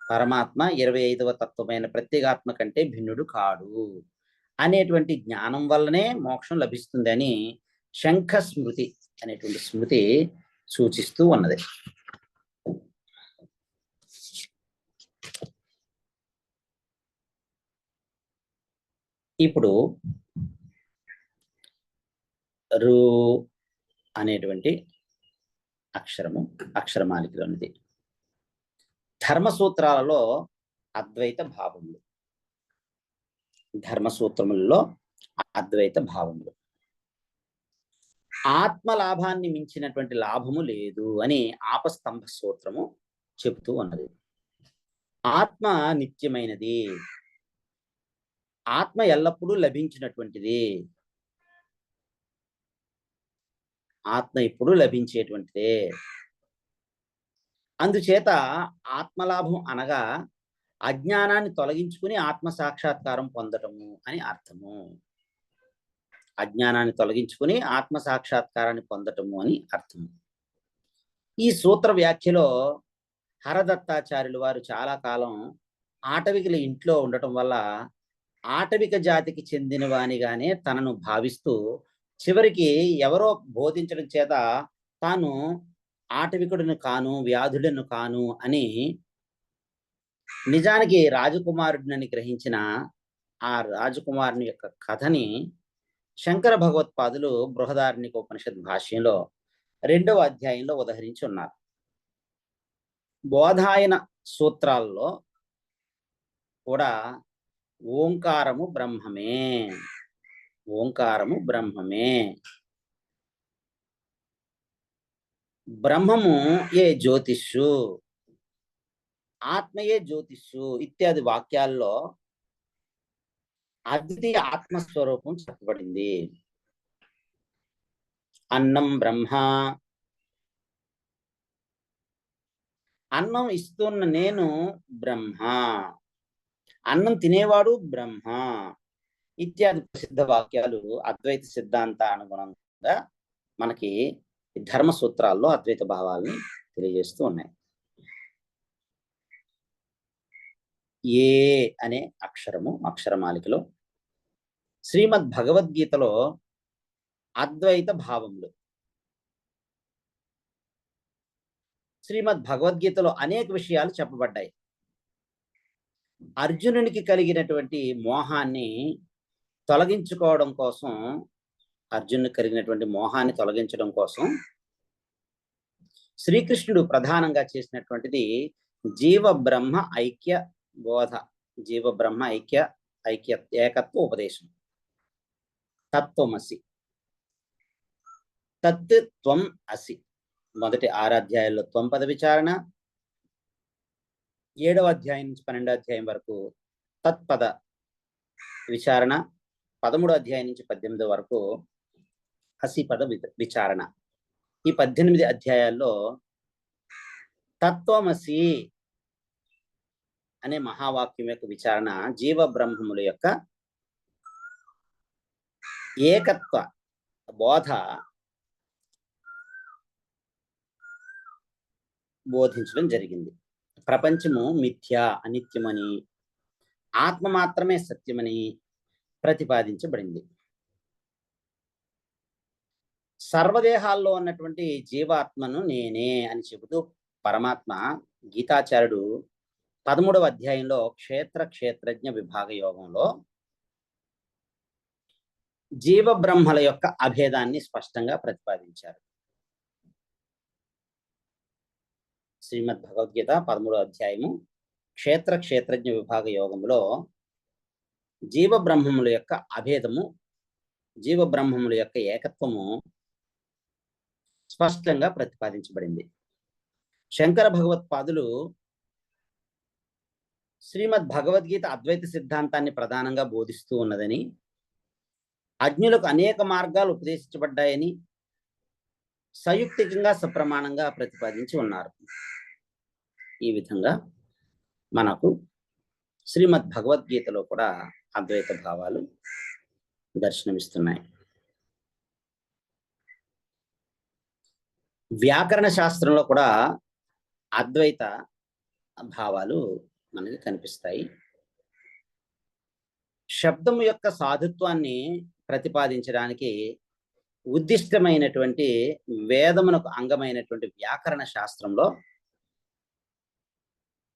పరమాత్మ 25వ తత్వమైన ప్రత్యేగాత్మ కంటే భిన్నుడు కాడు అనేటువంటి జ్ఞానం వల్లనే మోక్షం లభిస్తుంది అని శంఖ స్మృతి అనేటువంటి స్మృతి సూచిస్తూ ఉన్నది. ఇప్పుడు రు అనేటువంటి అక్షరము అక్షరమాలికలోనిది. ధర్మసూత్రాలలో అద్వైత భావములు, ధర్మసూత్రములలో అద్వైత భావములు. ఆత్మలాభాన్ని మించినటువంటి లాభము లేదు అని ఆపస్తంభ సూత్రము చెబుతూ ఉన్నది. ఆత్మ నిత్యమైనది, ఆత్మ ఎల్లప్పుడూ లభించినటువంటిది, ఆత్మ ఇప్పుడు లభించేటువంటిదే. అందుచేత ఆత్మలాభం అనగా అజ్ఞానాన్ని తొలగించుకుని ఆత్మ సాక్షాత్కారం పొందటము అని అర్థము. అజ్ఞానాన్ని తొలగించుకుని ఆత్మ సాక్షాత్కారాన్ని పొందటము అని అర్థము. ఈ సూత్ర వ్యాఖ్యలో హరదత్తాచార్యులు వారు చాలా కాలం ఆటవికుల ఇంట్లో ఉండటం వల్ల ఆటవిక జాతికి చెందిన వానిగానే తనను భావిస్తూ చివరికి ఎవరో బోధించడం చేత తాను ఆటవికుడిని కాను, వ్యాధుడను కాను అని నిజానికి రాజకుమారుడిని గ్రహించిన ఆ రాజకుమారుని యొక్క కథని శంకర భగవత్పాదులు బృహదారణ్యక ఉపనిషత్ భాష్యంలో 2వ అధ్యాయంలో ఉదహరించి ఉన్నారు. బోధాయన సూత్రాల్లో కూడా ఓంకారము బ్రహ్మమే, ఓంకారము బ్రహ్మమే, బ్రహ్మము ఏ జ్యోతిష్షు, ఆత్మయే జ్యోతిష్షు ఇత్యాది వాక్యాల్లో అద్వితీయ ఆత్మస్వరూపం చెప్పబడింది. అన్నం బ్రహ్మ, అన్నం ఇస్తున్న నేను బ్రహ్మ, అన్నం తినేవాడు బ్రహ్మ ఇత్యాది ప్రసిద్ధ వాక్యాలు అద్వైత సిద్ధాంత అనుగుణంగా మనకి ధర్మ సూత్రాల్లో అద్వైత భావాల్ని తెలియజేస్తూ ఉన్నాయి. ఏ అనే అక్షరము అక్షరమాలికలో శ్రీమద్ భగవద్గీతలో అద్వైత భావములు. శ్రీమద్ భగవద్గీతలో అనేక విషయాలు చెప్పబడ్డాయి. అర్జునునికి కలిగినటువంటి మోహాన్ని తొలగించుకోవడం కోసం, అర్జునునికి కలిగినటువంటి మోహాన్ని తొలగించడం కోసం శ్రీకృష్ణుడు ప్రధానంగా చేసినటువంటిది జీవ బ్రహ్మ ఐక్య బోధ, జీవ బ్రహ్మ ఐక్య ఏకత్వ ఉపదేశం. తత్వమసి, తత్ త్వం అసి మొదటి 6 అధ్యాయాల్లో త్వం పద విచారణ, 7వ అధ్యాయం నుంచి 12వ అధ్యాయం వరకు తత్పద విచారణ, 13వ అధ్యాయం నుంచి 18వ వరకు అసి పద విచారణ. ఈ 18 అధ్యాయాల్లో తత్వమసి అనే మహావాక్యం యొక్క విచారణ జీవ బ్రహ్మముల యొక్క ఏకత్వ బోధ బోధించడం జరిగింది. ప్రపంచము మిథ్య, అనిత్యమని, ఆత్మ మాత్రమే సత్యమని ప్రతిపాదించబడింది. సర్వదేహాల్లో ఉన్నటువంటి జీవాత్మను నేనే అని చెబుతూ పరమాత్మ గీతాచార్యుడు 13వ అధ్యాయంలో క్షేత్రజ్ఞ విభాగ యోగంలో జీవ బ్రహ్మల యొక్క అభేదాన్ని స్పష్టంగా ప్రతిపాదించారు. శ్రీమద్ భగవద్గీత 13వ అధ్యాయము క్షేత్రజ్ఞ విభాగ యోగంలో జీవ బ్రహ్మముల యొక్క అభేదము, జీవ బ్రహ్మముల యొక్క ఏకత్వము స్పష్టంగా ప్రతిపాదించబడింది. శంకర భగవత్పాదులు శ్రీమద్ భగవద్గీత అద్వైత సిద్ధాంతాన్ని ప్రధానంగా బోధిస్తూ ఉన్నదని, అజ్ఞులకు అనేక మార్గాలు ఉపదేశించబడ్డాయని సయుక్తికంగా సప్రమాణంగా ప్రతిపాదించి ఉన్నారు. ఈ విధంగా మనకు శ్రీమద్ భగవద్గీతలో కూడా అద్వైత భావాలు దర్శనమిస్తున్నాయి. వ్యాకరణ శాస్త్రంలో కూడా అద్వైత భావాలు మనకి కనిపిస్తాయి. శబ్దం యొక్క సాధుత్వాన్ని ప్రతిపాదించడానికి ఉద్దిష్టమైనటువంటి వేదమునకు అంగమైనటువంటి వ్యాకరణ శాస్త్రంలో,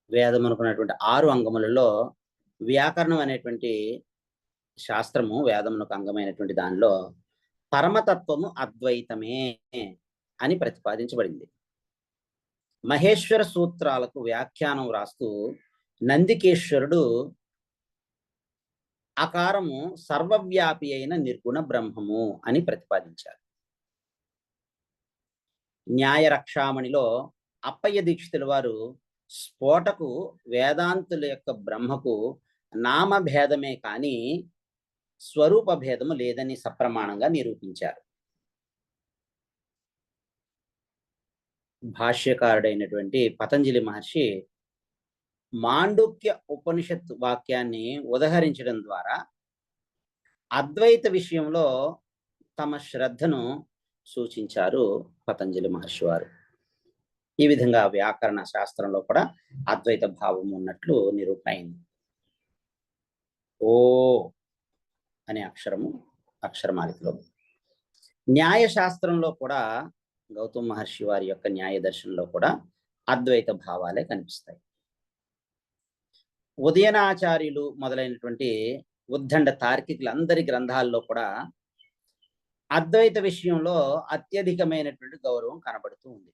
వేదమునకున్నటువంటి 6 అంగములలో వ్యాకరణం అనేటువంటి శాస్త్రము వేదమునకు అంగమైనటువంటి దానిలో పరమతత్వము అద్వైతమే అని ప్రతిపాదించబడింది. మహేశ్వర సూత్రాలకు వ్యాఖ్యానం రాస్తూ నందికేశ్వరుడు అకారము సర్వవ్యాపి అయిన నిర్గుణ బ్రహ్మము అని ప్రతిపాదించారు. న్యాయ రక్షామణిలో అప్పయ్య దీక్షితుల వారు స్ఫోటకు వేదాంతుల యొక్క బ్రహ్మకు నామభేదమే కానీ స్వరూప భేదము లేదని సప్రమాణంగా నిరూపించారు. భాష్యకారుడైనటువంటి పతంజలి మహర్షి మాండుక్య ఉపనిషత్ వాక్యాన్ని ఉదహరించడం ద్వారా అద్వైత విషయంలో తమ శ్రద్ధను సూచించారు పతంజలి మహర్షి వారు. ఈ విధంగా వ్యాకరణ శాస్త్రంలో కూడా అద్వైత భావం ఉన్నట్లు నిరూపణ అయింది. ఓ అనే అక్షరము అక్షరమాలికలో. న్యాయ శాస్త్రంలో కూడా గౌతమ మహర్షి వారి యొక్క న్యాయ దర్శనంలో కూడా అద్వైత భావాలే కనిపిస్తాయి. ఉదయనాచార్యులు మొదలైనటువంటి ఉద్దండ తార్కికులందరి గ్రంథాల్లో కూడా అద్వైత విషయంలో అత్యధికమైనటువంటి గౌరవం కనబడుతూ ఉంది.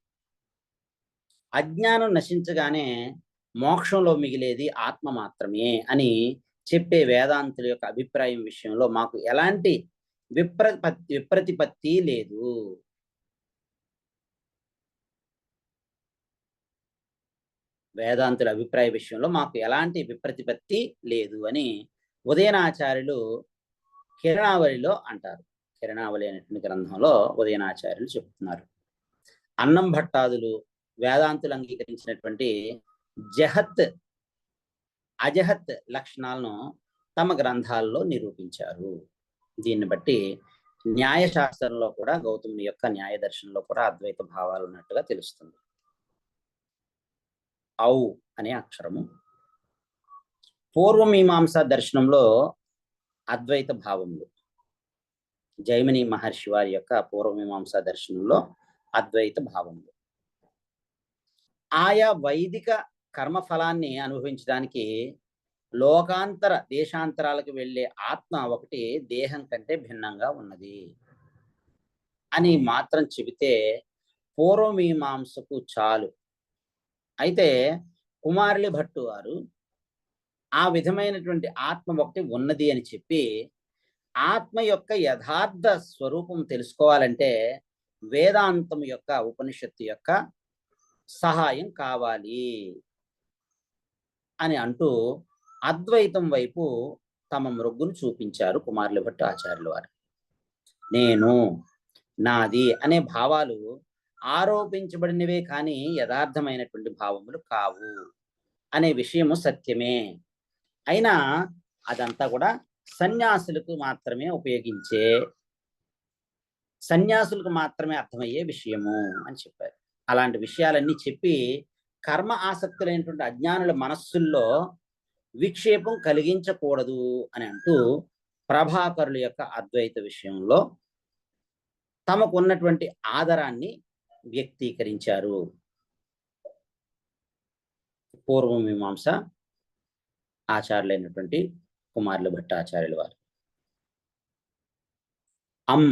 అజ్ఞానం నశించగానే మోక్షంలో మిగిలేది ఆత్మ మాత్రమే అని చెప్పే వేదాంతుల యొక్క అభిప్రాయం విషయంలో మాకు ఎలాంటి విప్రతిపత్తి లేదు. వేదాంతుల అభిప్రాయ విషయంలో మాకు ఎలాంటి విప్రతిపత్తి లేదు అని ఉదయనాచార్యులు కిరణావళిలో అంటారు. కిరణావళి అనేటువంటి గ్రంథంలో ఉదయనాచార్యులు చెప్తున్నారు. అన్నం భట్టాదులు వేదాంతులు అంగీకరించినటువంటి జహత్ అజహత్ లక్షణాలను తమ గ్రంథాల్లో నిరూపించారు. దీన్ని బట్టి న్యాయశాస్త్రంలో కూడా గౌతముని యొక్క న్యాయ దర్శనంలో కూడా అద్వైత భావాలు ఉన్నట్టుగా తెలుస్తుంది. ఔ అనే అక్షరము. పూర్వమీమాంసా దర్శనంలో అద్వైత భావములు. జైమిని మహర్షి వారి యొక్క పూర్వమీమాంసా దర్శనంలో అద్వైత భావములు. ఆయా వైదిక కర్మఫలాన్ని అనుభవించడానికి లోకాంతర దేశాంతరాలకు వెళ్ళే ఆత్మ ఒకటి దేహం కంటే భిన్నంగా ఉన్నది అని మాత్రం చెబితే పూర్వమీమాంసకు చాలు. అయితే కుమారులి భట్టు వారు ఆ విధమైనటువంటి ఆత్మ ఒకటి ఉన్నది అని చెప్పి ఆత్మ యొక్క యథార్థ స్వరూపం తెలుసుకోవాలంటే వేదాంతం యొక్క ఉపనిషత్తు యొక్క సహాయం కావాలి అని అంటూ అద్వైతం వైపు తమ మృగ్గును చూపించారు కుమారులి భట్టు ఆచార్యుల వారు. నేను, నాది అనే భావాలు ఆరోపించబడినవే కానీ యథార్థమైనటువంటి భావములు కావు అనే విషయము సత్యమే. అయినా అదంతా కూడా సన్యాసులకు మాత్రమే సన్యాసులకు మాత్రమే అర్థమయ్యే విషయము అని చెప్పారు. అలాంటి విషయాలన్నీ చెప్పి కర్మ ఆసక్తులైనటువంటి అజ్ఞానుల మనస్సుల్లో విక్షేపం కలిగించకూడదు అని అంటూ ప్రభాకరుల యొక్క అద్వైత విషయంలో తమకు ఉన్నటువంటి ఆదరాన్ని వ్యక్తీకరించారు. పూర్వమీమాంస ఆచార్యులైనటువంటి కుమారుల భట్టాచార్యుల వారు. అం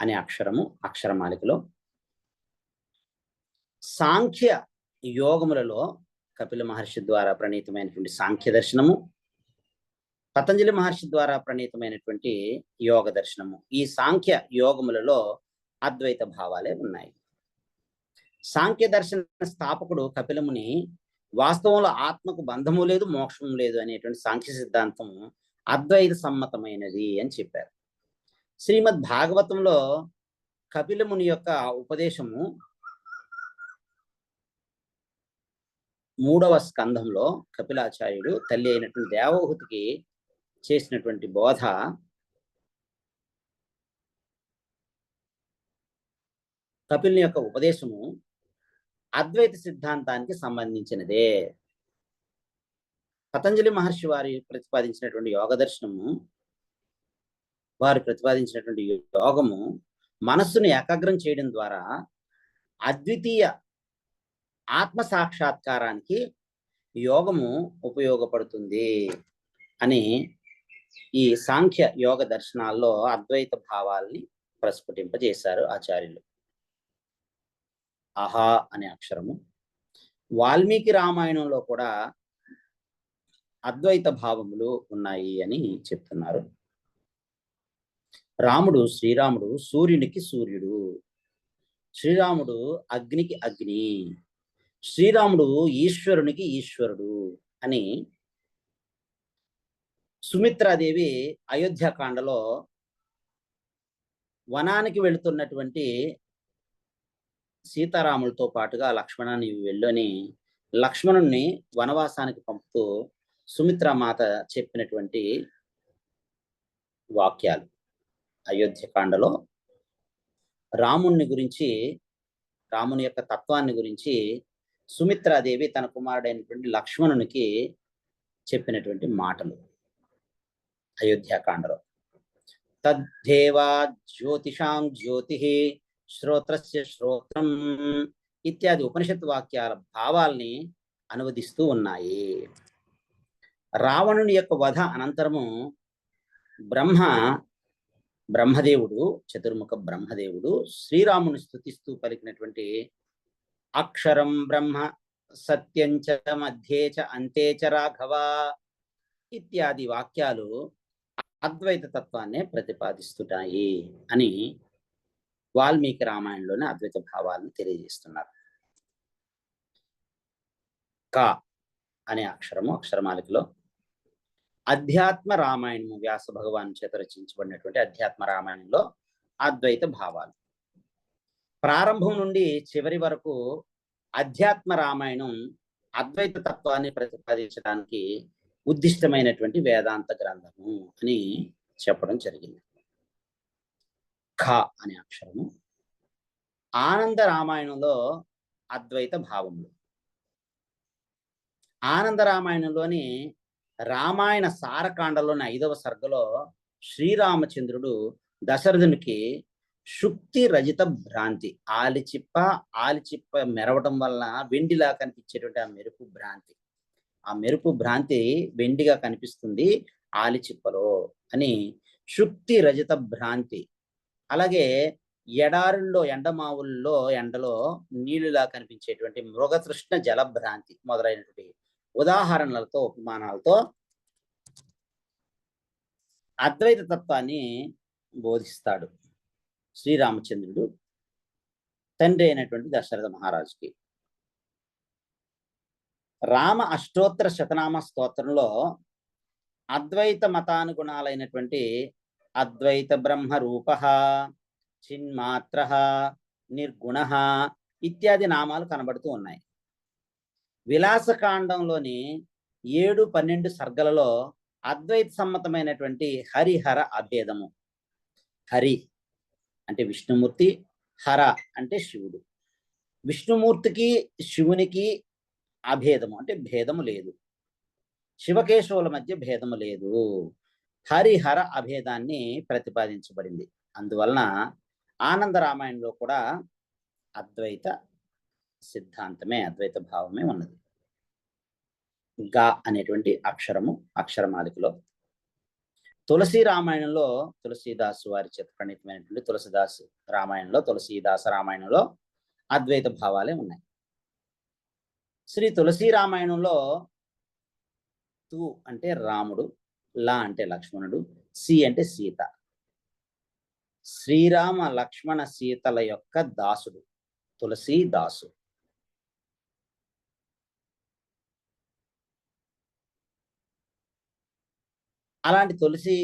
అనే అక్షరము అక్షరమాలికలో. సాంఖ్య యోగములలో కపిల మహర్షి ద్వారా ప్రణీతమైనటువంటి సాంఖ్య దర్శనము, పతంజలి మహర్షి ద్వారా ప్రణీతమైనటువంటి యోగ దర్శనము, ఈ సాంఖ్య యోగములలో అద్వైత భావాలే ఉన్నాయి. సాంఖ్య దర్శన స్థాపకుడు కపిలముని వాస్తవంలో ఆత్మకు బంధము లేదు, మోక్షము లేదు అనేటువంటి సాంఖ్య సిద్ధాంతం అద్వైత సమ్మతమైనది అని చెప్పారు. శ్రీమద్ భాగవతంలో కపిలముని యొక్క ఉపదేశము 3వ స్కంధంలో కపిలాచార్యుడు తల్లి అయినటువంటి దేవహూతికి చేసినటువంటి బోధ కపిలుని యొక్క ఉపదేశము అద్వైత సిద్ధాంతానికి సంబంధించినదే. పతంజలి మహర్షి వారి ప్రతిపాదించినటువంటి యోగ దర్శనము, వారు ప్రతిపాదించినటువంటి యోగము మనస్సును ఏకాగ్రం చేయడం ద్వారా అద్వితీయ ఆత్మ సాక్షాత్కారానికి యోగము ఉపయోగపడుతుంది అని ఈ సాంఖ్య యోగ దర్శనాల్లో అద్వైత భావాల్ని ప్రస్ఫుటింపజేశారు ఆచార్యులు. అహా అనే అక్షరము వాల్మీకి రామాయణంలో కూడా అద్వైత భావములు ఉన్నాయి అని చెప్తున్నారు. రాముడు, శ్రీరాముడు సూర్యునికి సూర్యుడు, శ్రీరాముడు అగ్నికి అగ్ని, శ్రీరాముడు ఈశ్వరునికి ఈశ్వరుడు అని సుమిత్రాదేవి అయోధ్యకాండలో వనానికి వెళుతున్నటువంటి సీతారాములతో పాటుగా లక్ష్మణాన్ని వెళ్ళని లక్ష్మణుణ్ణి వనవాసానికి పంపుతూ సుమిత్రామాత చెప్పినటువంటి వాక్యాలు. అయోధ్యకాండలో రాముని గురించి, రాముని యొక్క తత్వాన్ని గురించి సుమిత్రాదేవి తన కుమారుడైనటువంటి లక్ష్మణునికి చెప్పినటువంటి మాటలు అయోధ్యకాండలో. తద్దేవా జ్యోతిషాం జ్యోతి శ్రోత్రస్య శ్రోత్రం ఇత్యాది ఉపనిషత్ వాక్యాల భావాల్ని అనువదిస్తూ ఉన్నాయి. రావణుని యొక్క వధ అనంతరము బ్రహ్మదేవుడు, చతుర్ముఖ బ్రహ్మదేవుడు శ్రీరాముని స్తుతిస్తూ పలికినటువంటి అక్షరం బ్రహ్మ సత్యం చ మధ్యే చ అంతే చ రాఘవ ఇత్యాది వాక్యాలు అద్వైత తత్వాన్నే ప్రతిపాదిస్తున్నాయి అని వాల్మీకి రామాయణంలోని అద్వైత భావాలను తెలియజేస్తున్నారు. క అనే అక్షరము అక్షరమాలికలో అధ్యాత్మ రామాయణము, వ్యాస భగవాన్ చేత రచించబడినటువంటి అధ్యాత్మ రామాయణంలో అద్వైత భావాలు. ప్రారంభం నుండి చివరి వరకు అధ్యాత్మ రామాయణం అద్వైత తత్వాన్ని ప్రతిపాదించడానికి ఉద్దిష్టమైనటువంటి వేదాంత గ్రంథము అని చెప్పడం జరిగింది. ఖ అనే అక్షరము ఆనంద రామాయణంలో అద్వైత భావములు. ఆనంద రామాయణంలోని రామాయణ సారకాండలోని 5వ సర్గలో శ్రీరామచంద్రుడు దశరథునికి శుక్తి రజిత భ్రాంతి, ఆలిచిప్ప మెరవటం వలన వెండిలా కనిపించేటువంటి ఆ మెరుపు భ్రాంతి వెండిగా కనిపిస్తుంది ఆలిచిప్పలో అని శుక్తి రజిత భ్రాంతి. అలాగే ఎడారుల్లో, ఎండమావుల్లో ఎండలో నీళ్ళులా కనిపించేటువంటి మృగతృష్ణ జలభ్రాంతి మొదలైనటువంటి ఉదాహరణలతో, ఉపమానాలతో అద్వైత తత్వాన్ని బోధిస్తాడు శ్రీరామచంద్రుడు తండ్రి అయినటువంటి దశరథ మహారాజుకి. రామ అష్టోత్తర శతనామ స్తోత్రంలో అద్వైత మతానుగుణాలైనటువంటి అద్వైత బ్రహ్మ రూప, చిన్మాత్ర, నిర్గుణ ఇత్యాది నామాలు కనబడుతూ ఉన్నాయి. విలాసకాండంలోని 7-12 సర్గలలో అద్వైత సమ్మతమైనటువంటి హరిహర అభేదము. హరి అంటే విష్ణుమూర్తి, హర అంటే శివుడు. విష్ణుమూర్తికి శివునికి అభేదము అంటే భేదము లేదు, శివకేశవుల మధ్య భేదము లేదు. హరిహర అభేదాన్ని ప్రతిపాదించబడింది. అందువలన ఆనంద రామాయణంలో కూడా అద్వైత సిద్ధాంతమే, అద్వైత భావమే ఉన్నది. గా అనేటువంటి అక్షరము అక్షరమాలికలో తులసి రామాయణంలో తులసీదాసు వారి చేత ప్రణీతమైనటువంటి తులసీదాస రామాయణంలో అద్వైత భావాలే ఉన్నాయి. శ్రీ తులసి రామాయణంలో తు అంటే రాముడు, లా అంటే లక్ష్మణుడు, సి అంటే సీత. శ్రీరామ లక్ష్మణ సీతల యొక్క దాసుడు తులసీదాసు. అలాంటి తులసి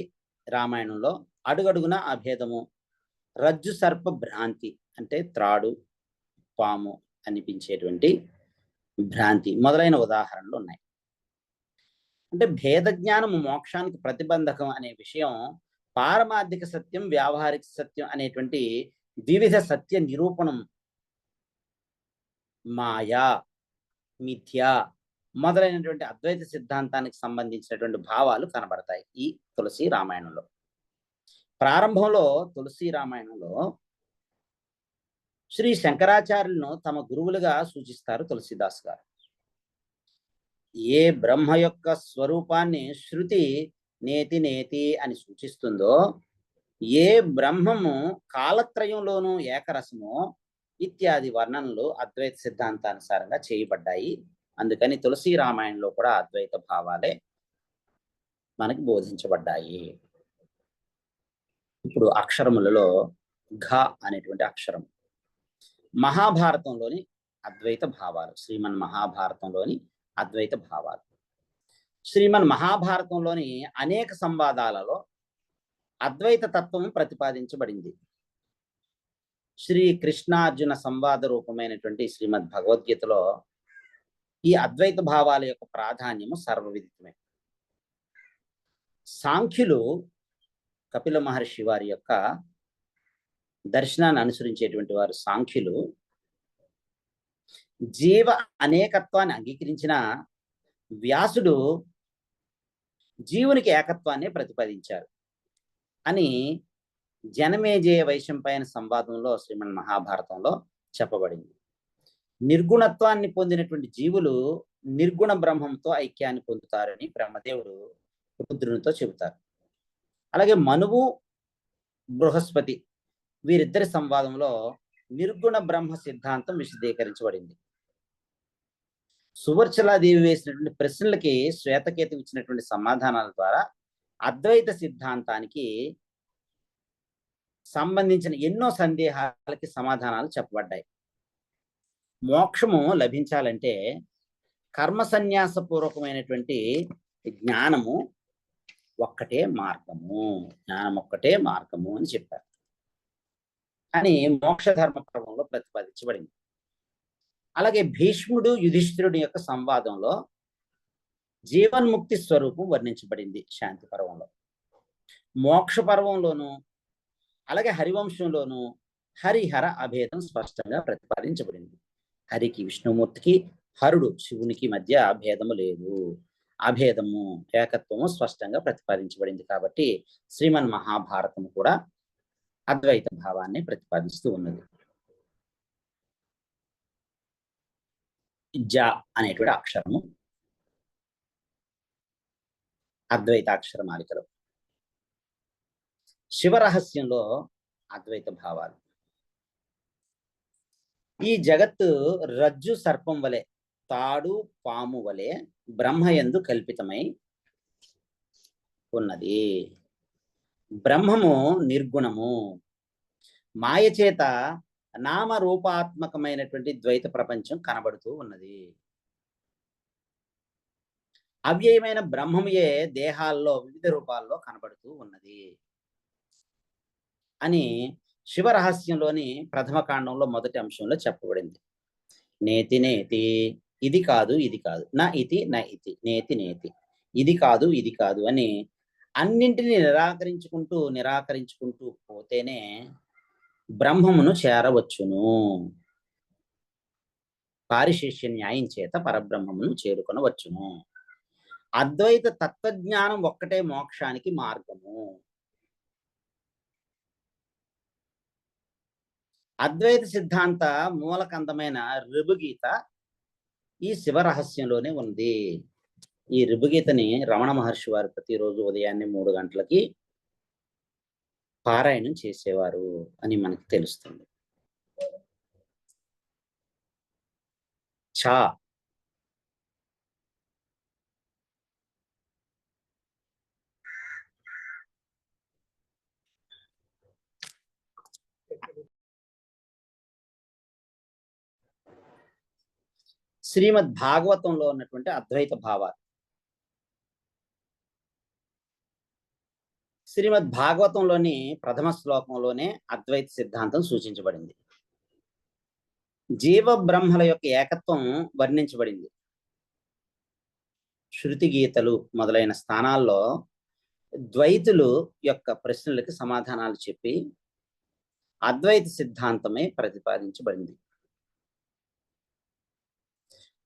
రామాయణంలో అడుగడుగున అభేదము, రజ్జు సర్ప భ్రాంతి అంటే త్రాడు, పాము అనిపించేటువంటి భ్రాంతి మొదలైన ఉదాహరణలు ఉన్నాయి. అంటే భేద జ్ఞానం మోక్షానికి ప్రతిబంధకం అనే విషయం పారమార్థిక సత్యం, వ్యావహారిక సత్యం అనేటువంటి వివిధ సత్య నిరూపణం మాయా, మిథ్య మొదలైనటువంటి అద్వైత సిద్ధాంతానికి సంబంధించినటువంటి భావాలు కనబడతాయి ఈ తులసి రామాయణంలో. ప్రారంభంలో తులసి రామాయణంలో శ్రీ శంకరాచార్యులను తమ గురువులుగా సూచిస్తారు తులసిదాస్ గారు. ఏ బ్రహ్మ యొక్క స్వరూపాన్ని శృతి నేతి నేతి అని సూచిస్తుందో, ఏ బ్రహ్మము కాలత్రయంలోనూ ఏకరసమో ఇత్యాది వర్ణనలు అద్వైత సిద్ధాంతానుసారంగా చేయబడ్డాయి. అందుకని తులసి రామాయణంలో కూడా అద్వైత భావాలే మనకి బోధించబడ్డాయి. ఇప్పుడు అక్షరములలో ఘ అనేటువంటి అక్షరం మహాభారతంలోని అద్వైత భావాలు, శ్రీమన్ మహాభారతంలోని అద్వైత భావాలు. శ్రీమన్ మహాభారతంలోని అనేక సంవాదాలలో అద్వైత తత్వం ప్రతిపాదించబడింది. శ్రీ కృష్ణార్జున సంవాద రూపమైనటువంటి శ్రీమద్ భగవద్గీతలో ఈ అద్వైత భావాల యొక్క ప్రాధాన్యము సర్వవిదితమే. సాంఖ్యులు కపిల మహర్షి వారి యొక్క దర్శనాన్ని అనుసరించేటువంటి వారు సాంఖ్యులు జీవ అనేకత్వాన్ని అంగీకరించిన వ్యాసుడు జీవునికి ఏకత్వాన్ని ప్రతిపాదించారు అని జనమేజయ వైశంపాయన సంవాదంలో శ్రీమన్ మహాభారతంలో చెప్పబడింది. నిర్గుణత్వాన్ని పొందినటువంటి జీవులు నిర్గుణ బ్రహ్మంతో ఐక్యాన్ని పొందుతారని బ్రహ్మదేవుడు రుద్రునితో చెబుతారు. అలాగే మనువు బృహస్పతి వీరిద్దరి సంవాదంలో నిర్గుణ బ్రహ్మ సిద్ధాంతం విశదీకరించబడింది. సువర్చలాదేవి వేసినటువంటి ప్రశ్నలకి శ్వేతకేతు ఇచ్చినటువంటి సమాధానాల ద్వారా అద్వైత సిద్ధాంతానికి సంబంధించిన ఎన్నో సందేహాలకి సమాధానాలు చెప్పబడ్డాయి. మోక్షము లభించాలంటే కర్మ సన్యాసపూర్వకమైనటువంటి జ్ఞానము ఒక్కటే మార్గము, జ్ఞానం ఒక్కటే మార్గము అని చెప్పారు అని మోక్ష ధర్మ పర్వంలో ప్రతిపాదించబడింది. అలాగే భీష్ముడు యుధిష్ఠిరుడి యొక్క సంవాదంలో జీవన్ముక్తి స్వరూపం వర్ణించబడింది శాంతి పర్వంలో. మోక్ష పర్వంలోను అలాగే హరివంశంలోను హరిహర అభేదం స్పష్టంగా ప్రతిపాదించబడింది. హరికి విష్ణుమూర్తికి, హరుడు శివునికి మధ్య అభేదము లేదు, అభేదము ఏకత్వము స్పష్టంగా ప్రతిపాదించబడింది. కాబట్టి శ్రీమన్ మహాభారతము కూడా అద్వైత భావాన్ని ప్రతిపాదిస్తూ ఉన్నది. జ అనేటువంటి అక్షరము అద్వైత అక్షరమాలికలు. శివరహస్యంలో అద్వైత భావాలు. ఈ జగత్తు రజ్జు సర్పం వలె, తాడు పాము వలె బ్రహ్మయందు కల్పితమై ఉన్నది. బ్రహ్మము నిర్గుణము, మాయ చేత నామరూపాత్మకమైనటువంటి ద్వైత ప్రపంచం కనబడుతూ ఉన్నది. అవ్యయమైన బ్రహ్మముయే దేహాల్లో వివిధ రూపాల్లో కనబడుతూ ఉన్నది అని శివరహస్యంలోని ప్రథమ కాండంలో మొదటి అంశంలో చెప్పబడింది. నేతి నేతి, ఇది కాదు ఇది కాదు, నా ఇతి నా ఇతి, నేతి నేతి, ఇది కాదు ఇది కాదు అని అన్నింటినీ నిరాకరించుకుంటూ పోతేనే బ్రహ్మమును చేరవచ్చును. పారిశేష్య న్యాయం చేత పరబ్రహ్మమును చేరుకొనవచ్చును. అద్వైత తత్వజ్ఞానం ఒక్కటే మోక్షానికి మార్గము. అద్వైత సిద్ధాంత మూలకందమైన ఋభుగీత ఈ శివరహస్యంలోనే ఉంది. ఈ ఋభుగీతని రమణ మహర్షి వారు ప్రతిరోజు ఉదయాన్నే 3 గంటలకి పారాయణం చేసేవారు అని మనకు తెలుస్తుంది. చ శ్రీమద్ భాగవతంలో ఉన్నటువంటి అద్వైత భావాలు. శ్రీమద్ భాగవతంలోని ప్రథమ శ్లోకంలోనే అద్వైత సిద్ధాంతం సూచించబడింది. జీవ బ్రహ్మల యొక్క ఏకత్వం వర్ణించబడింది. శృతి గీతలు మొదలైన స్థానాల్లో ద్వైతులు యొక్క ప్రశ్నలకి సమాధానాలు చెప్పి అద్వైత సిద్ధాంతమే ప్రతిపాదించబడింది.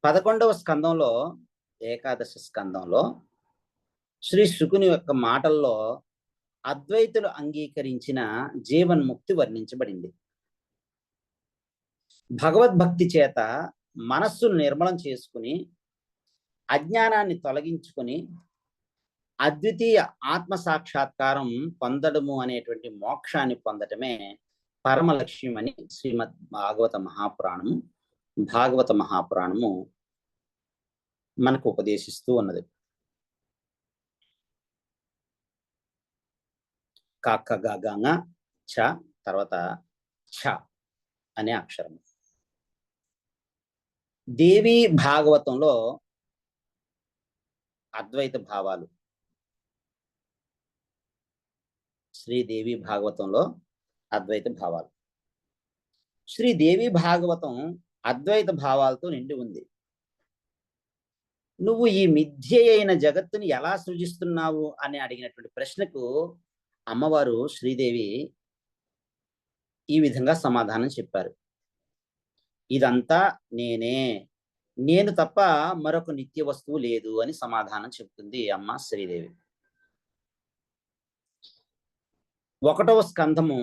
11వ స్కందంలో, ఏకాదశ స్కందంలో శ్రీ శుకుని యొక్క మాటల్లో అద్వైతులు అంగీకరించిన జీవన్ముక్తి వర్ణించబడింది. భగవద్భక్తి చేత మనస్సును నిర్మలం చేసుకుని అజ్ఞానాన్ని తొలగించుకుని అద్వితీయ ఆత్మ సాక్షాత్కారం పొందడము అనేటువంటి మోక్షాన్ని పొందటమే పరమ లక్ష్యం అని శ్రీమద్ భాగవత మహాపురాణము మనకు ఉపదేశిస్తూ ఉన్నది. కాక్క గంగ చ తర్వాత ఛ అనే అక్షరం. దేవి భాగవతంలో అద్వైత భావాలు, శ్రీదేవి భాగవతంలో అద్వైత భావాలు. శ్రీదేవి భాగవతం అద్వైత భావాలతో నిండి ఉంది. నువ్వు ఈ మిథ్య అయిన జగత్తుని ఎలా సృజిస్తున్నావు అని అడిగినటువంటి ప్రశ్నకు అమ్మవారు శ్రీదేవి ఈ విధంగా సమాధానం చెప్పారు. ఇదంతా నేనే, నేను తప్ప మరొక నిత్య వస్తువు లేదు అని సమాధానం చెప్తుంది అమ్మ శ్రీదేవి. 1వ స్కంధము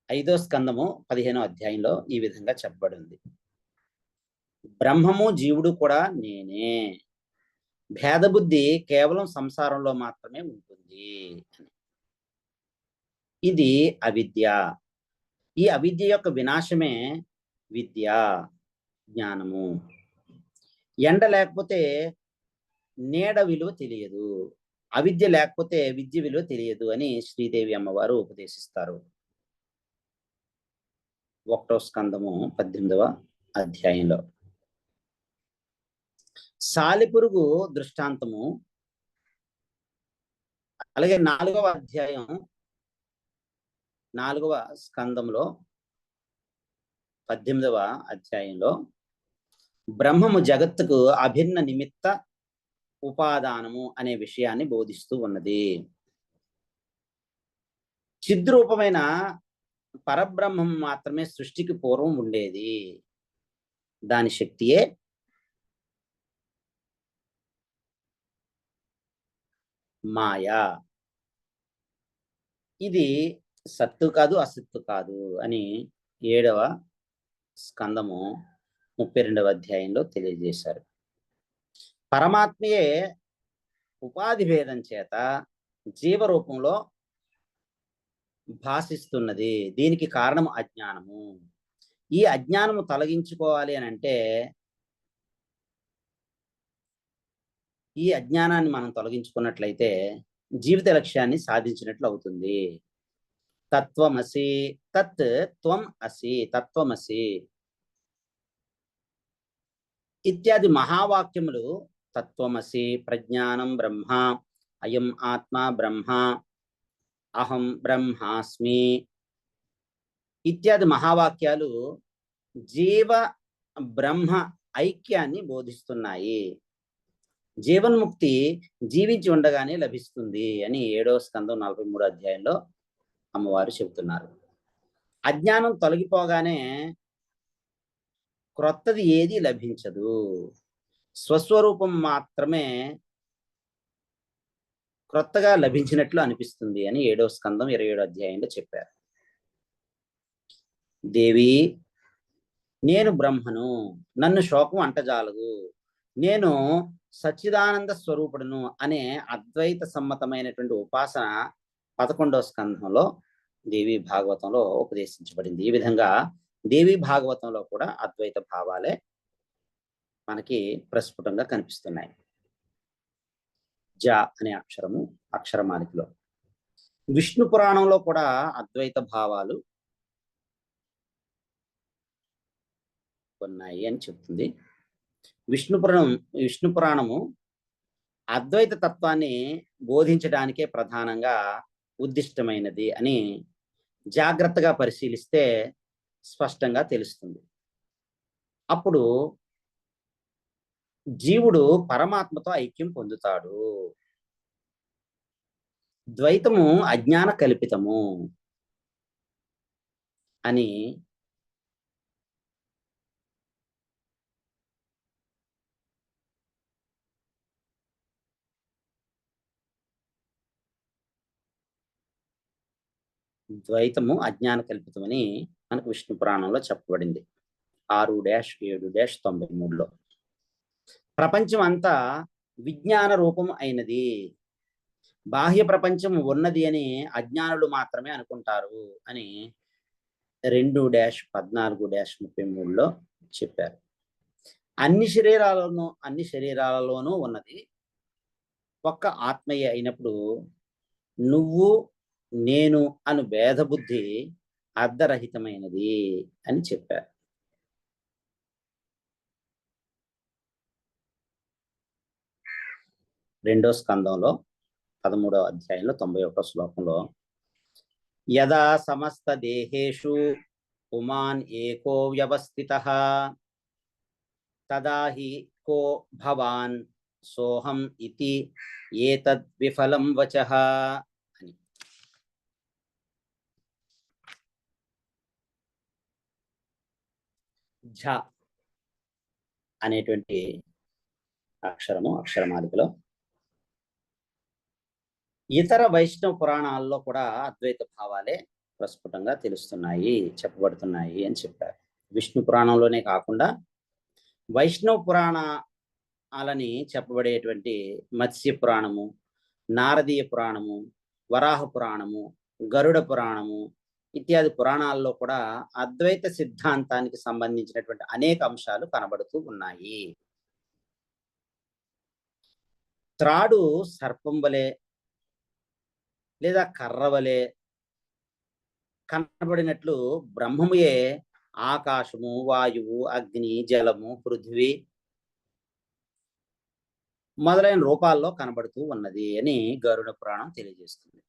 5వ స్కందము 15వ అధ్యాయంలో ఈ విధంగా చెప్పబడింది. బ్రహ్మము జీవుడు కూడా నేనే, భేదబుద్ధి కేవలం సంసారంలో మాత్రమే ఉంటుంది. ఇది అవిద్య. ఈ అవిద్య యొక్క వినాశమే విద్య, జ్ఞానము. ఎండ లేకపోతే నీడ విలువ తెలియదు, అవిద్య లేకపోతే విద్య విలువ తెలియదు అని శ్రీదేవి అమ్మవారు ఉపదేశిస్తారు. 1వ స్కందము 18వ అధ్యాయంలో సాలిపురుగు దృష్టాంతము, అలాగే 4వ అధ్యాయం 4వ స్కందంలో 18వ అధ్యాయంలో బ్రహ్మము జగత్తుకు అభిన్న నిమిత్త ఉపాదానము అనే విషయాన్ని బోధిస్తూ ఉన్నది. చిద్రూపమైన పరబ్రహ్మం మాత్రమే సృష్టికి పూర్వం ఉండేది. దాని శక్తియే మాయా. ఇది సత్తు కాదు, అసత్తు కాదు అని 7వ స్కందము 32వ అధ్యాయంలో తెలియజేశారు. పరమాత్మయే ఉపాధి భేదం చేత జీవరూపంలో భాషిస్తున్నది. దీనికి కారణం అజ్ఞానము. ఈ అజ్ఞానము తొలగించుకోవాలి అని అంటే ఈ అజ్ఞానాన్ని మనం తొలగించుకున్నట్లయితే జీవిత లక్ష్యాన్ని సాధించినట్లు అవుతుంది. తత్వమసి, తత్ త్వం అసి, తత్వమసి ఇత్యాది మహావాక్యములు తత్వమసి, ప్రజ్ఞానం బ్రహ్మ, అయం ఆత్మ బ్రహ్మ, అహం బ్రహ్మాస్మి ఇత్యాది మహావాక్యాలు జీవ బ్రహ్మ ఐక్యాన్ని బోధిస్తున్నాయి. జీవన్ముక్తి జీవించి ఉండగానే లభిస్తుంది అని 7వ స్కందం 43వ అధ్యాయంలో అమ్మవారు చెబుతున్నారు. అజ్ఞానం తొలగిపోగానే క్రొత్తది ఏది లభించదు, స్వస్వరూపం మాత్రమే క్రొత్తగా లభించినట్లు అనిపిస్తుంది అని 7వ స్కందం 27వ అధ్యాయంలో చెప్పారు. దేవి, నేను బ్రహ్మను, నన్ను శోకం అంటజాలదు, నేను సచ్చిదానంద స్వరూపుడును అనే అద్వైత సమ్మతమైనటువంటి ఉపాసన 11వ స్కంధంలో దేవి భాగవతంలో ఉపదేశించబడింది. ఈ విధంగా దేవి భాగవతంలో కూడా అద్వైత భావాలే మనకి ప్రస్ఫుటంగా కనిపిస్తున్నాయి. జ అనే అక్షరము అక్షరమాలికలో. విష్ణు పురాణంలో కూడా అద్వైత భావాలు ఉన్నాయి అని చెప్తుంది. విష్ణు పురాణము అద్వైత తత్వాన్ని బోధించడానికే ప్రధానంగా ఉద్దిష్టమైనది అని జాగ్రత్తగా పరిశీలిస్తే స్పష్టంగా తెలుస్తుంది. అప్పుడు జీవుడు పరమాత్మతో ఐక్యం పొందుతాడు. ద్వైతము అజ్ఞాన కల్పితము అని ద్వైతము అజ్ఞాన కల్పితమని మనకు విష్ణు పురాణంలో చెప్పబడింది. 6-7-93లో ప్రపంచం అంతా విజ్ఞాన రూపం అయినది, బాహ్య ప్రపంచం ఉన్నది అని అజ్ఞానులు మాత్రమే అనుకుంటారు అని 2-14-33లో చెప్పారు. అన్ని శరీరాలలోనూ ఉన్నది ఒక్క ఆత్మయే అయినప్పుడు నువ్వు నేను అను భేద బుద్ధి అర్ధరహితమైనది అని చెప్పారు. రెండో స్కందంలో 13వ అధ్యాయంలో 91వ శ్లోకంలో యదా సమస్త దేహేషు పుమాన్ ఏకో వ్యవస్థితః తదా హి కో భవాన్ సోహం ఇతి ఏతద్ విఫలం వచః అని. ఝ అనేటువంటి అక్షరమాలికలో ఇతర వైష్ణవ పురాణాల్లో కూడా అద్వైత భావాలే ప్రస్ఫుటంగా తెలుస్తున్నాయి, చెప్పబడుతున్నాయి అని చెప్పారు. విష్ణు పురాణంలోనే కాకుండా వైష్ణవ పురాణాలని చెప్పబడేటువంటి మత్స్య పురాణము, నారదీయ పురాణము, వరాహ పురాణము, గరుడ పురాణము ఇత్యాది పురాణాల్లో కూడా అద్వైత సిద్ధాంతానికి సంబంధించినటువంటి అనేక అంశాలు కనబడుతూ ఉన్నాయి. త్రాడు సర్పం వలె లేదా కర్ర వలె కనబడినట్లు బ్రహ్మముయే ఆకాశము, వాయువు, అగ్ని, జలము, పృథ్వీ మొదలైన రూపాల్లో కనబడుతూ ఉన్నది అని గరుడ పురాణం తెలియజేస్తుంది.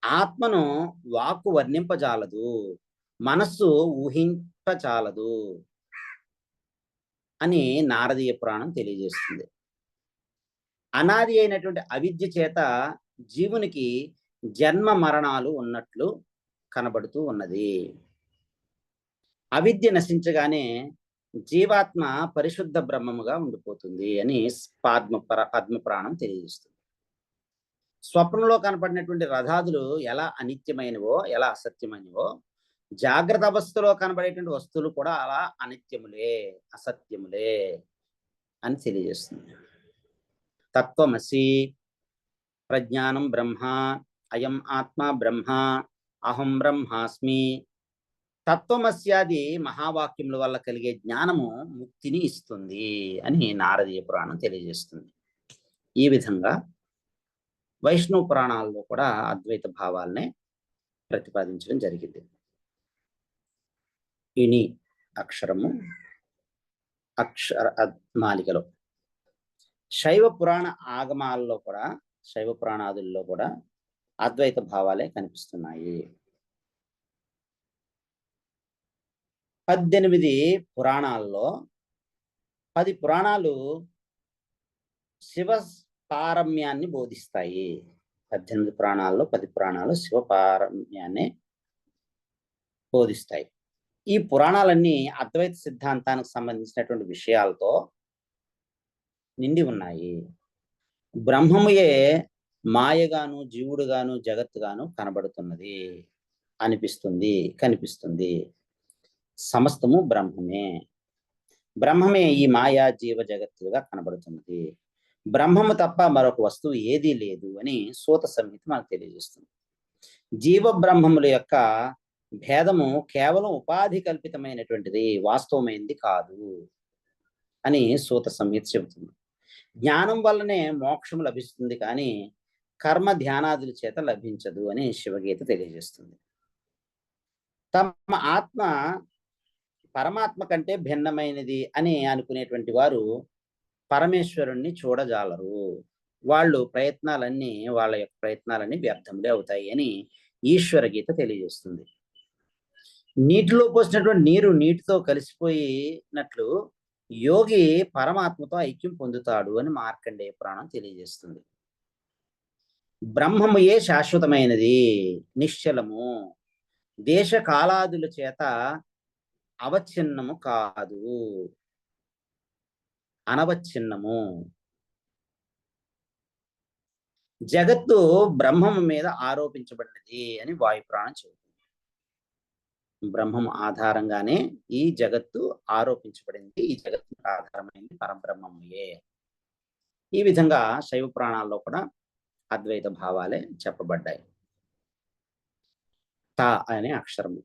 ఆత్మను వాక్కు వర్ణింపజాలదు, మనస్సు ఊహింపచాలదు అని నారదీయ పురాణం తెలియజేస్తుంది. అనాది అయినటువంటి అవిద్య చేత జీవునికి జన్మ మరణాలు ఉన్నట్లు కనబడుతూ ఉన్నది. అవిద్య నశించగానే జీవాత్మ పరిశుద్ధ బ్రహ్మముగా ఉండిపోతుంది అని పద్మ పురాణం తెలియజేస్తుంది. స్వప్నంలో కనపడినటువంటి రథాదులు ఎలా అనిత్యమైనవో, ఎలా అసత్యమైనవో, జాగ్రత్త అవస్థలో కనబడేటువంటి వస్తువులు కూడా అలా అనిత్యములే, అసత్యములే అని తెలియజేస్తుంది. తత్వమసి, ప్రజ్ఞానం బ్రహ్మ, అయం ఆత్మ బ్రహ్మ, అహం బ్రహ్మాస్మి. తత్వమస్యాది మహావాక్యముల వల్ల కలిగే జ్ఞానము ముక్తిని ఇస్తుంది అని నారదీయ పురాణం తెలియజేస్తుంది. ఈ విధంగా వైష్ణవ పురాణాల్లో కూడా అద్వైత భావాలనే ప్రతిపాదించడం జరిగింది. ఇని అక్షరము మాలికలో శైవ పురాణ ఆగమాల్లో కూడా, శైవ పురాణాదుల్లో కూడా అద్వైత భావాలే కనిపిస్తున్నాయి. 18 పురాణాల్లో 10 పురాణాలు శివ పారమ్యాన్ని బోధిస్తాయి. 18 పురాణాల్లో 10 పురాణాలు శివ పారమ్యాన్ని బోధిస్తాయి. ఈ పురాణాలన్నీ అద్వైత సిద్ధాంతానికి సంబంధించినటువంటి విషయాలతో నిండి ఉన్నాయి. బ్రహ్మముయే మాయగాను, జీవుడుగాను, జగత్తుగాను కనబడుతున్నది, అనిపిస్తుంది, కనిపిస్తుంది. సమస్తము బ్రహ్మమే. బ్రహ్మమే ఈ మాయా జీవ జగత్తుగా కనబడుతున్నది. బ్రహ్మము తప్ప మరొక వస్తువు ఏదీ లేదు అని సూత సంహిత మనకు తెలియజేస్తుంది. జీవ బ్రహ్మముల యొక్క భేదము కేవలం ఉపాధి కల్పితమైనటువంటిది, వాస్తవమైనది కాదు అని సూత సంహిత చెబుతుంది. జ్ఞానం వల్లనే మోక్షం లభిస్తుంది, కానీ కర్మ ధ్యానాదుల చేత లభించదు అని శివగీత తెలియజేస్తుంది. తమ ఆత్మ పరమాత్మ కంటే భిన్నమైనది అని అనుకునేటువంటి వారు పరమేశ్వరుణ్ణి చూడజాలరు. వాళ్ళ యొక్క ప్రయత్నాలన్నీ వ్యర్థములే అవుతాయి అని ఈశ్వర గీత తెలియజేస్తుంది. నీటిలో పోసినటువంటి నీరు నీటితో కలిసిపోయినట్లు యోగి పరమాత్మతో ఐక్యం పొందుతాడు అని మార్కండేయ పురాణం తెలియజేస్తుంది. బ్రహ్మముయే శాశ్వతమైనది, నిశ్చలము, దేశ కాలాదుల చేత అవచ్ఛిన్నము కాదు, అనవచ్ఛిన్నము. జగత్తు బ్రహ్మము మీద ఆరోపించబడినది అని వాయుపురాణం చెబుతుంది. బ్రహ్మం ఆధారంగానే ఈ జగత్తు ఆరోపించబడింది. ఈ జగత్తు ఆధారమైంది పరబ్రహ్మముయే. ఈ విధంగా శైవ పురాణాల్లో కూడా అద్వైత భావాలే చెప్పబడ్డాయి. త అనే అక్షరము.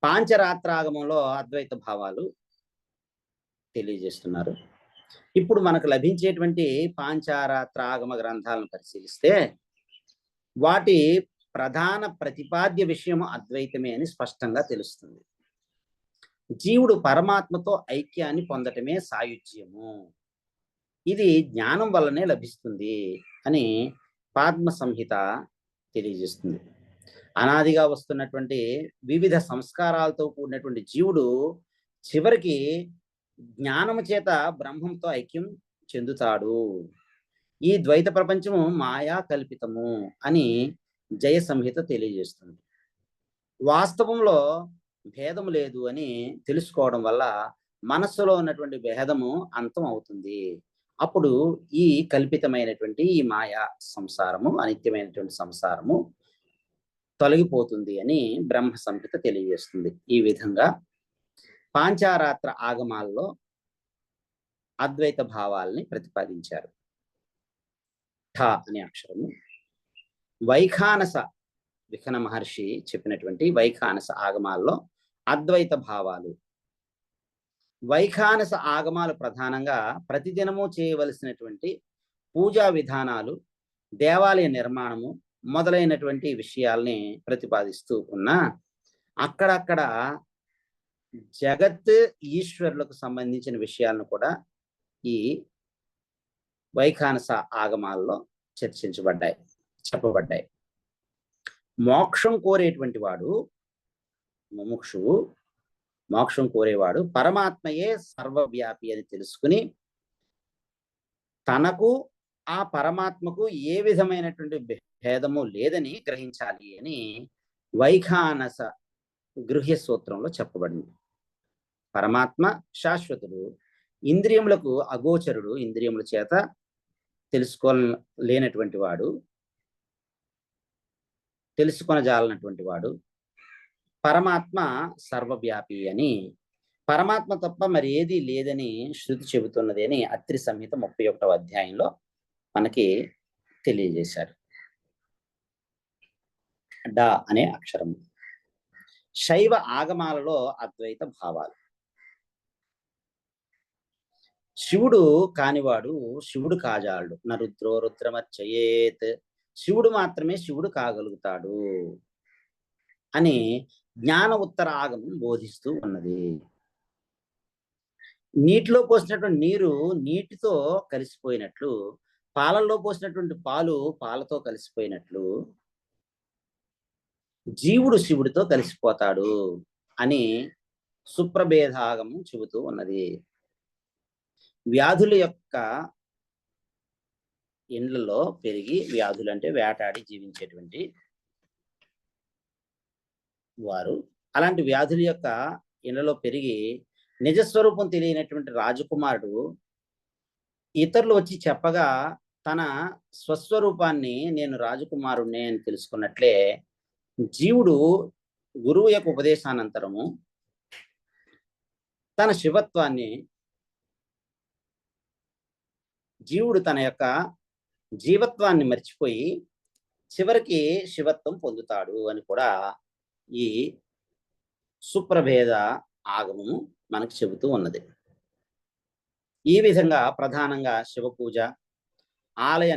పాంచరాత్రాగమంలో అద్వైత భావాలు తెలియజేస్తున్నారు. ఇప్పుడు మనకు లభించేటువంటి పాంచరాత్రాగమ గ్రంథాలను పరిశీలిస్తే వాటి ప్రధాన ప్రతిపాద్య విషయము అద్వైతమే అని స్పష్టంగా తెలుస్తుంది. జీవుడు పరమాత్మతో ఐక్యాన్ని పొందటమే సాయుజ్యము, ఇది జ్ఞానం వల్లనే లభిస్తుంది అని పాద్మ సంహిత తెలియజేస్తుంది. అనాదిగా వస్తున్నటువంటి వివిధ సంస్కారాలతో కూడినటువంటి జీవుడు చివరికి జ్ఞానము చేత బ్రహ్మంతో ఐక్యం చెందుతాడు. ఈ ద్వైత ప్రపంచము మాయా కల్పితము అని జయ సంహిత తెలియజేస్తుంది. వాస్తవంలో భేదము లేదు అని తెలుసుకోవడం వల్ల మనస్సులో ఉన్నటువంటి భేదము అంతం అవుతుంది. అప్పుడు ఈ కల్పితమైనటువంటి ఈ మాయా సంసారము, అనిత్యమైనటువంటి సంసారము తొలగిపోతుంది అని బ్రహ్మ సంహిత తెలియజేస్తుంది. ఈ విధంగా పాంచారాత్ర ఆగమాల్లో అద్వైత భావాల్ని ప్రతిపాదించారు. ఠ అనే అక్షరము. వైఖానస విఖన మహర్షి చెప్పినటువంటి వైఖానస ఆగమాల్లో అద్వైత భావాలు. వైఖానస ఆగమాలు ప్రధానంగా ప్రతిదినము చేయవలసినటువంటి పూజా విధానాలు, దేవాలయ నిర్మాణము మొదలైనటువంటి విషయాల్ని ప్రతిపాదిస్తూ ఉన్నా అక్కడక్కడ జగత్ ఈశ్వరులకు సంబంధించిన విషయాలను కూడా ఈ వైఖానస ఆగమాల్లో చర్చించబడ్డాయి, చెప్పబడ్డాయి. మోక్షం కోరేటువంటి వాడు, ముముక్షువు, మోక్షం కోరేవాడు పరమాత్మయే సర్వవ్యాపి అని తెలుసుకుని తనకు ఆ పరమాత్మకు ఏ విధమైనటువంటి భేదము లేదని గ్రహించాలి అని వైఖానస గృహ్య సూత్రంలో చెప్పబడింది. పరమాత్మ శాశ్వతుడు, ఇంద్రియములకు అగోచరుడు, ఇంద్రియముల చేత తెలుసుకోలేనటువంటి వాడు, తెలుసుకొనజాలనటువంటి వాడు. పరమాత్మ సర్వవ్యాపి అని, పరమాత్మ తప్ప మరి ఏది లేదని శృతి చెబుతున్నది అని అత్రి సంహిత 31వ అధ్యాయంలో మనకి తెలియజేశారు. డ అనే అక్షరం. శైవ ఆగమాలలో అద్వైత భావాలు. శివుడు కానివాడు శివుడు కాజాడు, నరుద్రో రుద్రమర్చయేత్, శివుడు మాత్రమే శివుడు కాగలుగుతాడు అని జ్ఞాన ఉత్తర ఆగమం బోధిస్తూ ఉన్నది. నీటిలో పోసినటువంటి నీరు నీటితో కలిసిపోయినట్లు, పాలల్లో పోసినటువంటి పాలు పాలతో కలిసిపోయినట్లు జీవుడు శివుడితో కలిసిపోతాడు అని సుప్రభేదాగమం చెబుతూ ఉన్నది. వ్యాధుల యొక్క ఇండ్లలో పెరిగి, వ్యాధులు అంటే వేటాడి జీవించేటువంటి వారు, అలాంటి వ్యాధుల యొక్క ఇండ్లలో పెరిగి నిజస్వరూపం తెలియనటువంటి రాజకుమారుడు ఇతరులు వచ్చి చెప్పగా తన స్వస్వరూపాన్ని నేను రాజకుమారుణ్ణే అని తెలుసుకున్నట్లే జీవుడు గురువు యొక్క ఉపదేశానంతరము తన శివత్వాన్ని, జీవుడు తన యొక్క జీవత్వాన్ని మర్చిపోయి చివరికి శివత్వం పొందుతాడు అని కూడా ఈ సుప్రభేద ఆగమము మనకు చెబుతూ ఉన్నది. ఈ విధంగా ప్రధానంగా శివ పూజ, ఆలయ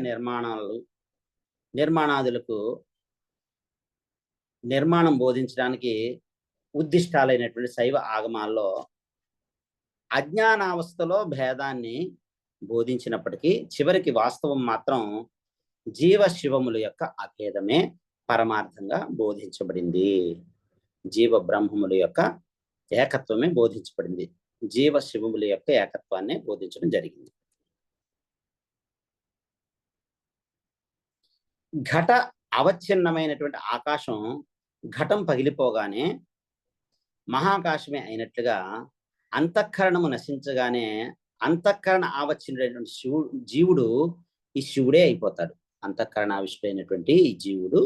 నిర్మాణాదులకు నిర్మాణం బోధించడానికి ఉద్దిష్టాలైనటువంటి శైవ ఆగమాల్లో అజ్ఞానావస్థలో భేదాన్ని బోధించినప్పటికీ చివరికి వాస్తవం మాత్రం జీవ శివముల యొక్క అభేదమే పరమార్థంగా బోధించబడింది. జీవ బ్రహ్మముల యొక్క ఏకత్వమే బోధించబడింది. జీవ శివముల యొక్క ఏకత్వాన్ని బోధించడం జరిగింది. ఘట అవచ్ఛిన్నమైనటువంటి ఆకాశం ఘటం పగిలిపోగానే మహాకాశమే అయినట్లుగా అంతఃకరణము నశించగానే అంతఃకరణ ఆవచ్ఛిన్నటువంటి జీవుడు ఈ శివుడే అయిపోతాడు. అంతఃకరణ ఆవిష్టుడైనటువంటి ఈ జీవుడు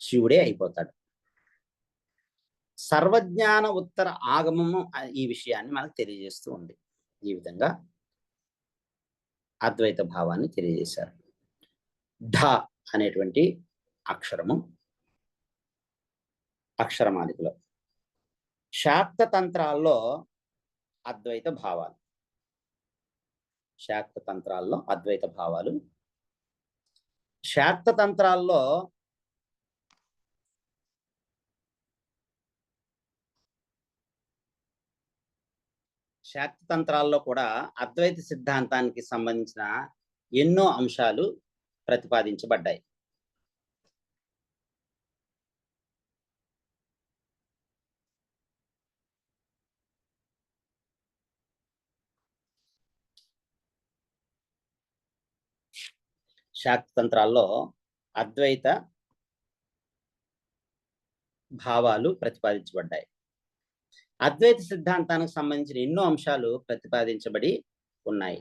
శివుడే అయిపోతాడు. సర్వజ్ఞాన ఉత్తర ఆగమము ఈ విషయాన్ని మనకు తెలియజేస్తూ ఉంది. ఈ విధంగా అద్వైత భావాన్ని తెలియజేశారు. ఢ అనేటువంటి అక్షరము అక్షరమాలికలో శాక్త తంత్రాల్లో అద్వైత భావాలు, శాక్త తంత్రాల్లో అద్వైత భావాలు. శాక్త తంత్రాల్లో శాక్త తంత్రాల్లో కూడా అద్వైత సిద్ధాంతానికి సంబంధించిన ఎన్నో అంశాలు ప్రతిపాదించబడ్డాయి. శాక్త తంత్రాల్లో అద్వైత భావాలు ప్రతిపాదించబడ్డాయి. అద్వైత సిద్ధాంతానికి సంబంధించిన ఎన్నో అంశాలు ప్రతిపాదించబడి ఉన్నాయి.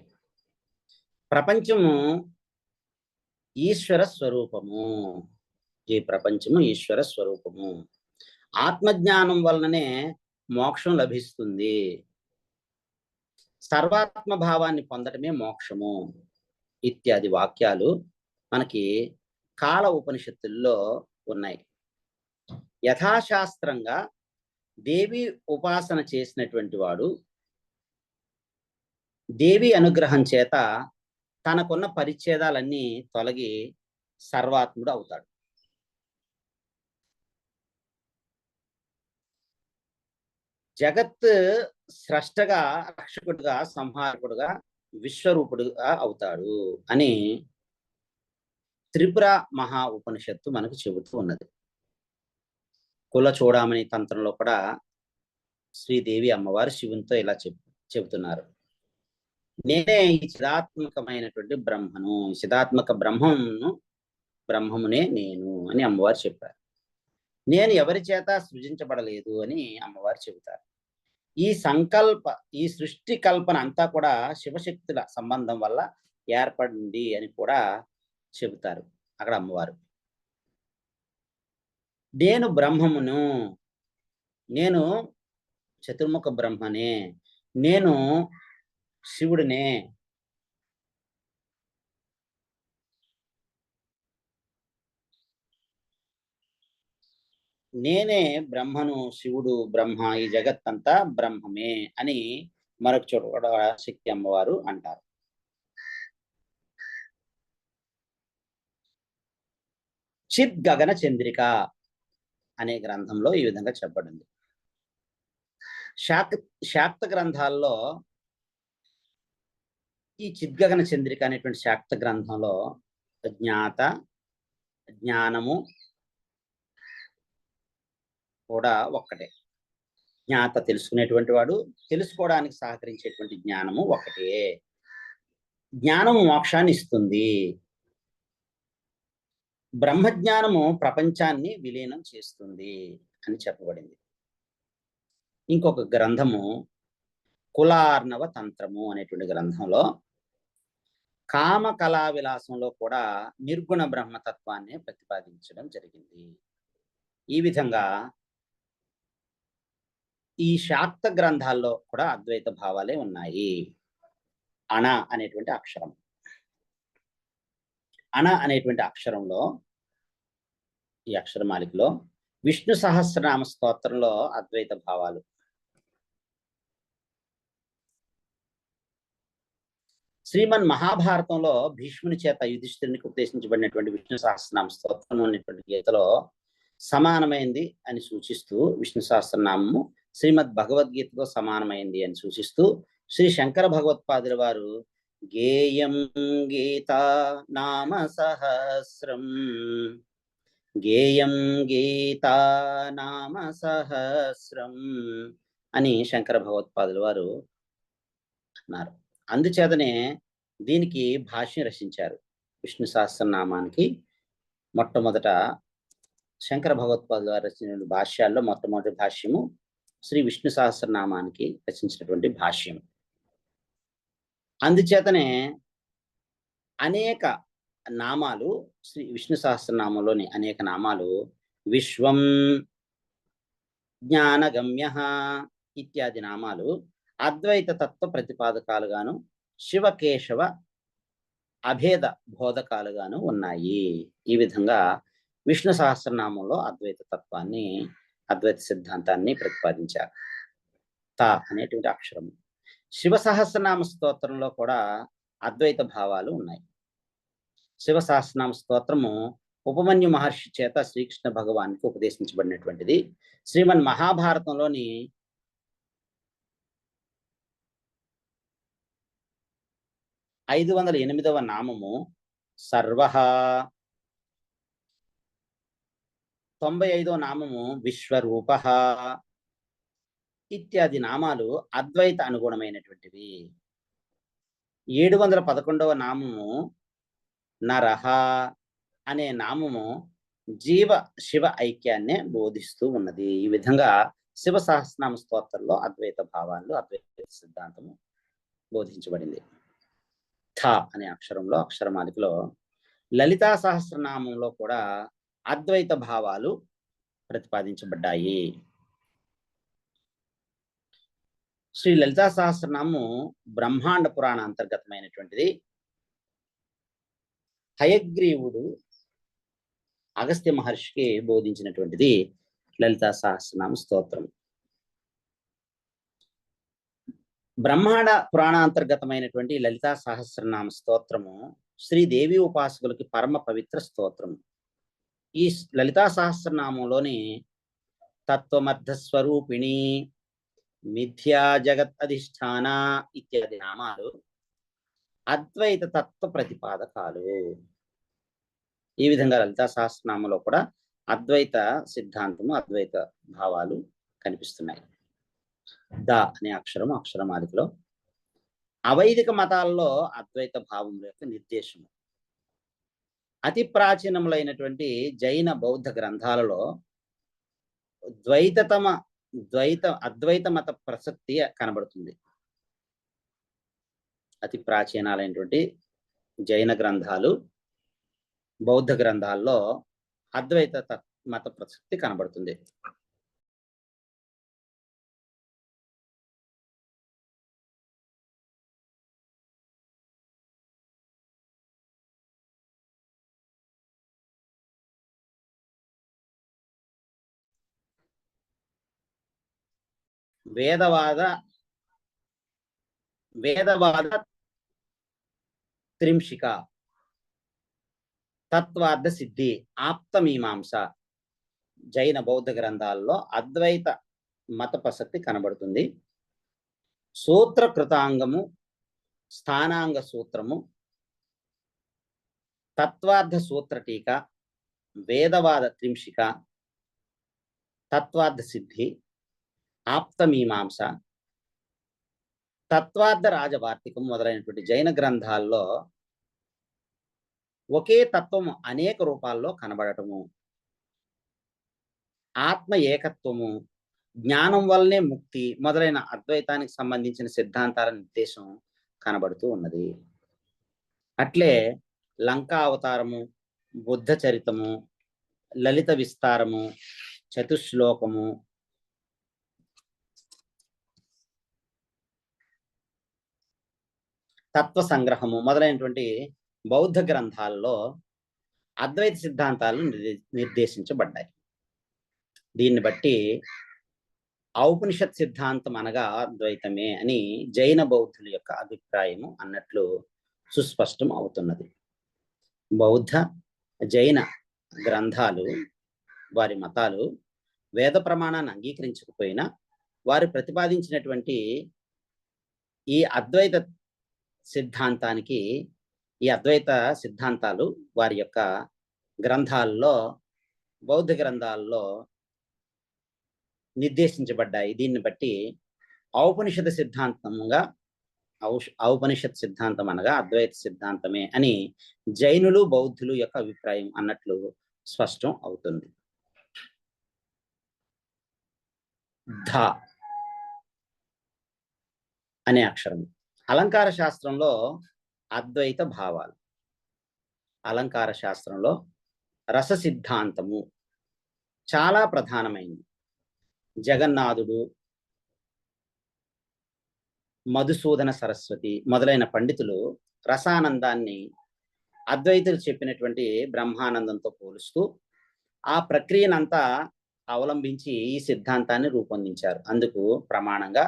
ప్రపంచము ఈశ్వర స్వరూపము, ఈ ప్రపంచము ఈశ్వర స్వరూపము, ఆత్మజ్ఞానం వలననే మోక్షం లభిస్తుంది, సర్వాత్మ భావాన్ని పొందటమే మోక్షము ఇత్యాది వాక్యాలు మనకి కాల ఉపనిషత్తుల్లో ఉన్నాయి. యథాశాస్త్రంగా దేవి ఉపాసన చేసినటువంటి వాడు దేవి అనుగ్రహం చేత తనకున్న పరిచ్ఛేదాలన్నీ తొలగి సర్వాత్ముడు అవుతాడు. జగత్ స్రష్టగా, రక్షకుడుగా, సంహారకుడుగా, విశ్వరూపుడుగా అవుతాడు అని త్రిపుర మహా ఉపనిషత్తు మనకు చెబుతూ ఉన్నది. కుల చూడమని తంత్రంలో కూడా శ్రీదేవి అమ్మవారు శివునితో ఇలా చెబుతున్నారు. నేనే ఈ చిదాత్మకమైనటువంటి బ్రహ్మను, చిదాత్మక బ్రహ్మమునే నేను అని అమ్మవారు చెప్పారు. నేను ఎవరి చేత సృజించబడలేదు అని అమ్మవారు చెబుతారు. ఈ సృష్టి కల్పన అంతా కూడా శివశక్తుల సంబంధం వల్ల ఏర్పడింది అని కూడా చెబుతారు అక్కడ అమ్మవారు. నేను బ్రహ్మమును, నేను చతుర్ముఖ బ్రహ్మనే, నేను శివుడినే, నేనే బ్రహ్మను, శివుడు బ్రహ్మ, ఈ జగత్తంతా బ్రహ్మమే అని మరొక చోట కూడా శక్తి అమ్మవారు అంటారు. చిద్ గగన చంద్రిక అనే గ్రంథంలో ఈ విధంగా చెప్పబడింది. శాక్త గ్రంథాల్లో ఈ చిద్గగన చంద్రిక అనేటువంటి శాక్త గ్రంథంలో జ్ఞాత, జ్ఞానము కూడా ఒక్కటే. జ్ఞాత తెలుసుకునేటువంటి వాడు, తెలుసుకోవడానికి సహకరించేటువంటి జ్ఞానము ఒకటే. జ్ఞానము మోక్షాన్ని ఇస్తుంది. బ్రహ్మజ్ఞానము ప్రపంచాన్ని విలీనం చేస్తుంది అని చెప్పబడింది. ఇంకొక గ్రంథము కులార్ణవ తంత్రము అనేటువంటి గ్రంథంలో కామ కళా విలాసంలో కూడా నిర్గుణ బ్రహ్మతత్వాన్ని ప్రతిపాదించడం జరిగింది. ఈ విధంగా ఈ శాక్త గ్రంథాల్లో కూడా అద్వైత భావాలే ఉన్నాయి. అణ అనేటువంటి అక్షరం, అణ అనేటువంటి అక్షరంలో, ఈ అక్షరమాలికలో విష్ణు సహస్రనామ స్తోత్రంలో అద్వైత భావాలు. శ్రీమన్ మహాభారతంలో భీష్ముని చేత యుధిష్ఠిరునికి ఉపదేశించబడినటువంటి విష్ణు సహస్రనామ స్తోత్రం అనేటువంటి గీతలో సమానమైంది అని సూచిస్తూ, విష్ణు సహస్రనామము శ్రీమద్ భగవద్గీతతో సమానమైంది అని సూచిస్తూ శ్రీ శంకర భగవత్పాదుల వారు గేయం గీతా నామ సహస్రం, గేయం గీతా నామ సహస్రం అని శంకర భగవత్పాదుల వారు అన్నారు. అందుచేతనే దీనికి భాష్యం రచించారు. విష్ణు సహస్రనామానికి మొట్టమొదట శంకర భగవత్పాదుల వారు రచించిన భాష్యాల్లో మొట్టమొదటి భాష్యము శ్రీ విష్ణు సహస్రనామానికి రచించినటువంటి భాష్యం. అందుచేతనే అనేక నామాలు శ్రీ విష్ణు సహస్రనామంలోని అనేక నామాలు విశ్వం, జ్ఞానగమ్య ఇత్యాది నామాలు అద్వైత తత్వ ప్రతిపాదకాలుగాను శివకేశవ అభేద బోధకాలుగాను ఉన్నాయి. ఈ విధంగా విష్ణు సహస్రనామంలో అద్వైత తత్వాన్ని, అద్వైత సిద్ధాంతాన్ని ప్రతిపాదించారు. త అనేటువంటి అక్షరం. శివ సహస్రనామ స్తోత్రంలో కూడా అద్వైత భావాలు ఉన్నాయి. శివ సహస్రనామ స్తోత్రము ఉపమన్యు మహర్షి చేత శ్రీకృష్ణ భగవానికి ఉపదేశించబడినటువంటిది. శ్రీమన్ మహాభారతంలోని 508వ నామము సర్వః, 95వ నామము విశ్వరూపః ఇత్యాది నామాలు అద్వైత అనుగుణమైనటువంటివి. 711వ నామము నరః అనే నామము జీవ శివ ఐక్యాన్నే బోధిస్తూ ఉన్నది. ఈ విధంగా శివ సహస్రనామ స్తోత్రంలో అద్వైత భావాలు, అద్వైత సిద్ధాంతము బోధించబడింది. థ అనే అక్షరంలో, అక్షరమాలికలో లలితా సహస్రనామంలో కూడా అద్వైత భావాలు ప్రతిపాదించబడ్డాయి. శ్రీ లలితా సహస్రనామము బ్రహ్మాండ పురాణ అంతర్గతమైనటువంటిది. హయగ్రీవుడు అగస్త్య మహర్షికి బోధించినటువంటిది లలితా సహస్రనామ స్తోత్రం. బ్రహ్మాండ పురాణాంతర్గతమైనటువంటి లలితా సహస్రనామ స్తోత్రము శ్రీదేవి ఉపాసకులకి పరమ పవిత్ర స్తోత్రము. ఈ లలితా సహస్రనామంలోని తత్వమర్థ స్వరూపిణి, మిథ్యా జగత్ అధిష్టాన ఇత్యాది నామాలు అద్వైత తత్వ ప్రతిపాదకాలు. ఈ విధంగా లలితా సహస్రనామంలో కూడా అద్వైత సిద్ధాంతము, అద్వైత భావాలు కనిపిస్తున్నాయి. ద అనే అక్షరము, అక్షరమాలికలో అవైదిక మతాల్లో అద్వైత భావం యొక్క నిర్దేశము. అతి ప్రాచీనములైనటువంటి జైన బౌద్ధ గ్రంథాలలో అద్వైత మత ప్రసక్తి కనబడుతుంది. అతి ప్రాచీనాలైనటువంటి జైన గ్రంథాలు, బౌద్ధ గ్రంథాల్లో అద్వైత మత ప్రసక్తి కనబడుతుంది. వేదవాద త్రింశిక, తత్వార్థ సిద్ధి, ఆప్తమీమాంస జైన బౌద్ధ గ్రంథాల్లో అద్వైత మత ప్రసక్తి కనబడుతుంది. సూత్ర కృతాంగము, స్థానాంగ సూత్రము, తత్వార్థ సూత్ర టీక, వేదవాద త్రింశిక, తత్వార్థ సిద్ధి, ఆప్తమీమాంస, తత్వార్థ రాజవార్తికం మొదలైనటువంటి జైన గ్రంథాల్లో ఒకే తత్వము అనేక రూపాల్లో కనబడటము, ఆత్మ ఏకత్వము, జ్ఞానం వల్లనే ముక్తి మొదలైన అద్వైతానికి సంబంధించిన సిద్ధాంతాల నిర్దేశం కనబడుతూ ఉన్నది. అట్లే లంకా అవతారము, బుద్ధ చరితము, లలిత విస్తారము, చతుశ్లోకము, తత్వ సంగ్రహము మొదలైనటువంటి బౌద్ధ గ్రంథాల్లో అద్వైత సిద్ధాంతాలు నిర్దేశించబడ్డాయి. దీన్ని బట్టి ఔపనిషత్ సిద్ధాంతం అనగా అద్వైతమే అని జైన బౌద్ధుల యొక్క అభిప్రాయము అన్నట్లు సుస్పష్టం అవుతున్నది. బౌద్ధ జైన గ్రంథాలు, వారి మతాలు వేద ప్రమాణాన్ని అంగీకరించకపోయినా వారు ప్రతిపాదించినటువంటి ఈ అద్వైత సిద్ధాంతానికి, ఈ అద్వైత సిద్ధాంతాలు వారి యొక్క గ్రంథాల్లో, బౌద్ధ గ్రంథాల్లో నిర్దేశించబడ్డాయి. దీన్ని బట్టి ఔపనిషద సిద్ధాంతంగా ఔపనిషత్ సిద్ధాంతం అనగా అద్వైత సిద్ధాంతమే అని జైనులు బౌద్ధులు యొక్క అభిప్రాయం అన్నట్లు స్పష్టం అవుతుంది. ధ అనే అక్షరం అలంకార శాస్త్రంలో అద్వైత భావాలు, అలంకార శాస్త్రంలో రస సిద్ధాంతము చాలా ప్రధానమైంది. జగన్నాథుడు, మధుసూదన సరస్వతి మొదలైన పండితులు రసానందాన్ని అద్వైతులు చెప్పినటువంటి బ్రహ్మానందంతో పోలుస్తూ ఆ ప్రక్రియనంతా అవలంబించి ఈ సిద్ధాంతాన్ని రూపొందించారు. అందుకు ప్రమాణంగా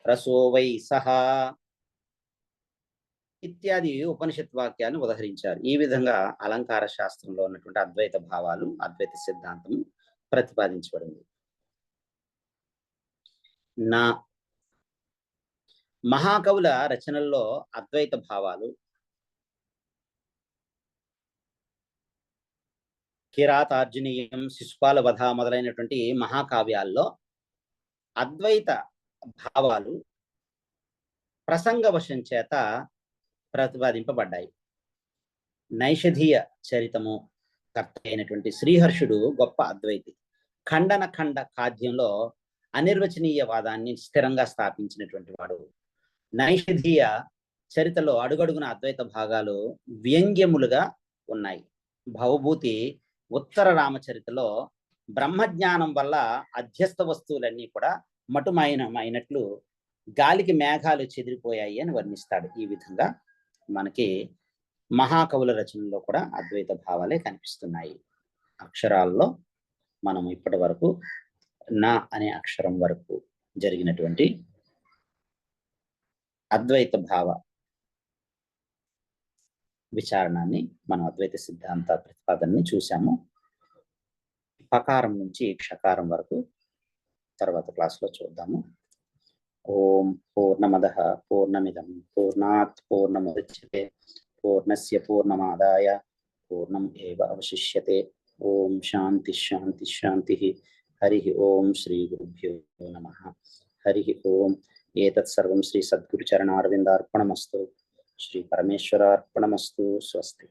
రసో వై సహా ఇత్యాది ఉపనిషత్ వాక్యాన్ని ఉదహరించారు. ఈ విధంగా అలంకార శాస్త్రంలో ఉన్నటువంటి అద్వైత భావాలు, అద్వైత సిద్ధాంతం ప్రతిపాదించబడింది. నా మహాకవుల రచనల్లో అద్వైత భావాలు కిరాతార్జునీయం, శిశుపాల వధ మొదలైనటువంటి మహాకావ్యాల్లో అద్వైత భావాలు ప్రసంగవశం చేత ప్రతిపాదింపబడ్డాయి. నైషధీయ చరితము కర్త అయినటువంటి శ్రీహర్షుడు గొప్ప అద్వైతి. ఖండన ఖండ కాద్యంలో అనిర్వచనీయ వాదాన్ని స్థిరంగా స్థాపించినటువంటి వాడు. నైషధీయ చరితలో అడుగడుగున అద్వైత భాగాలు వ్యంగ్యములుగా ఉన్నాయి. భవభూతి ఉత్తర రామచరితలో బ్రహ్మజ్ఞానం వల్ల అధ్యస్థ వస్తువులన్నీ కూడా మటుమాయనమైనట్లు గాలికి మేఘాలు చెదిరిపోయాయి అని వర్ణిస్తాడు. ఈ విధంగా మనకి మహాకవుల రచనలో కూడా అద్వైత భావాలే కనిపిస్తున్నాయి. అక్షరాల్లో మనం ఇప్పటి వరకు నా అనే అక్షరం వరకు జరిగినటువంటి అద్వైత భావ విచారణని మనం అద్వైత సిద్ధాంత ప్రతిపాదనని చూసాము. పకారం నుంచి క్షకారం వరకు తర్వాత క్లాస్లో చూద్దాము. ఓం పూర్ణమదః పూర్ణమిదం పూర్ణాత్ పూర్ణముదచ్యతే పూర్ణస్య పూర్ణమాదాయ పూర్ణం ఏవ అవశిష్యతే. ఓం శాంతి శాంతి శాంతి. హరి ఓం శ్రీ గురుభ్యో నమః. హరి ఓం. ఏతత్ సర్వం శ్రీ సద్గురు చరణారవిందార్పణమస్తు. శ్రీ పరమేశ్వరార్పణమస్తు. స్వస్తి.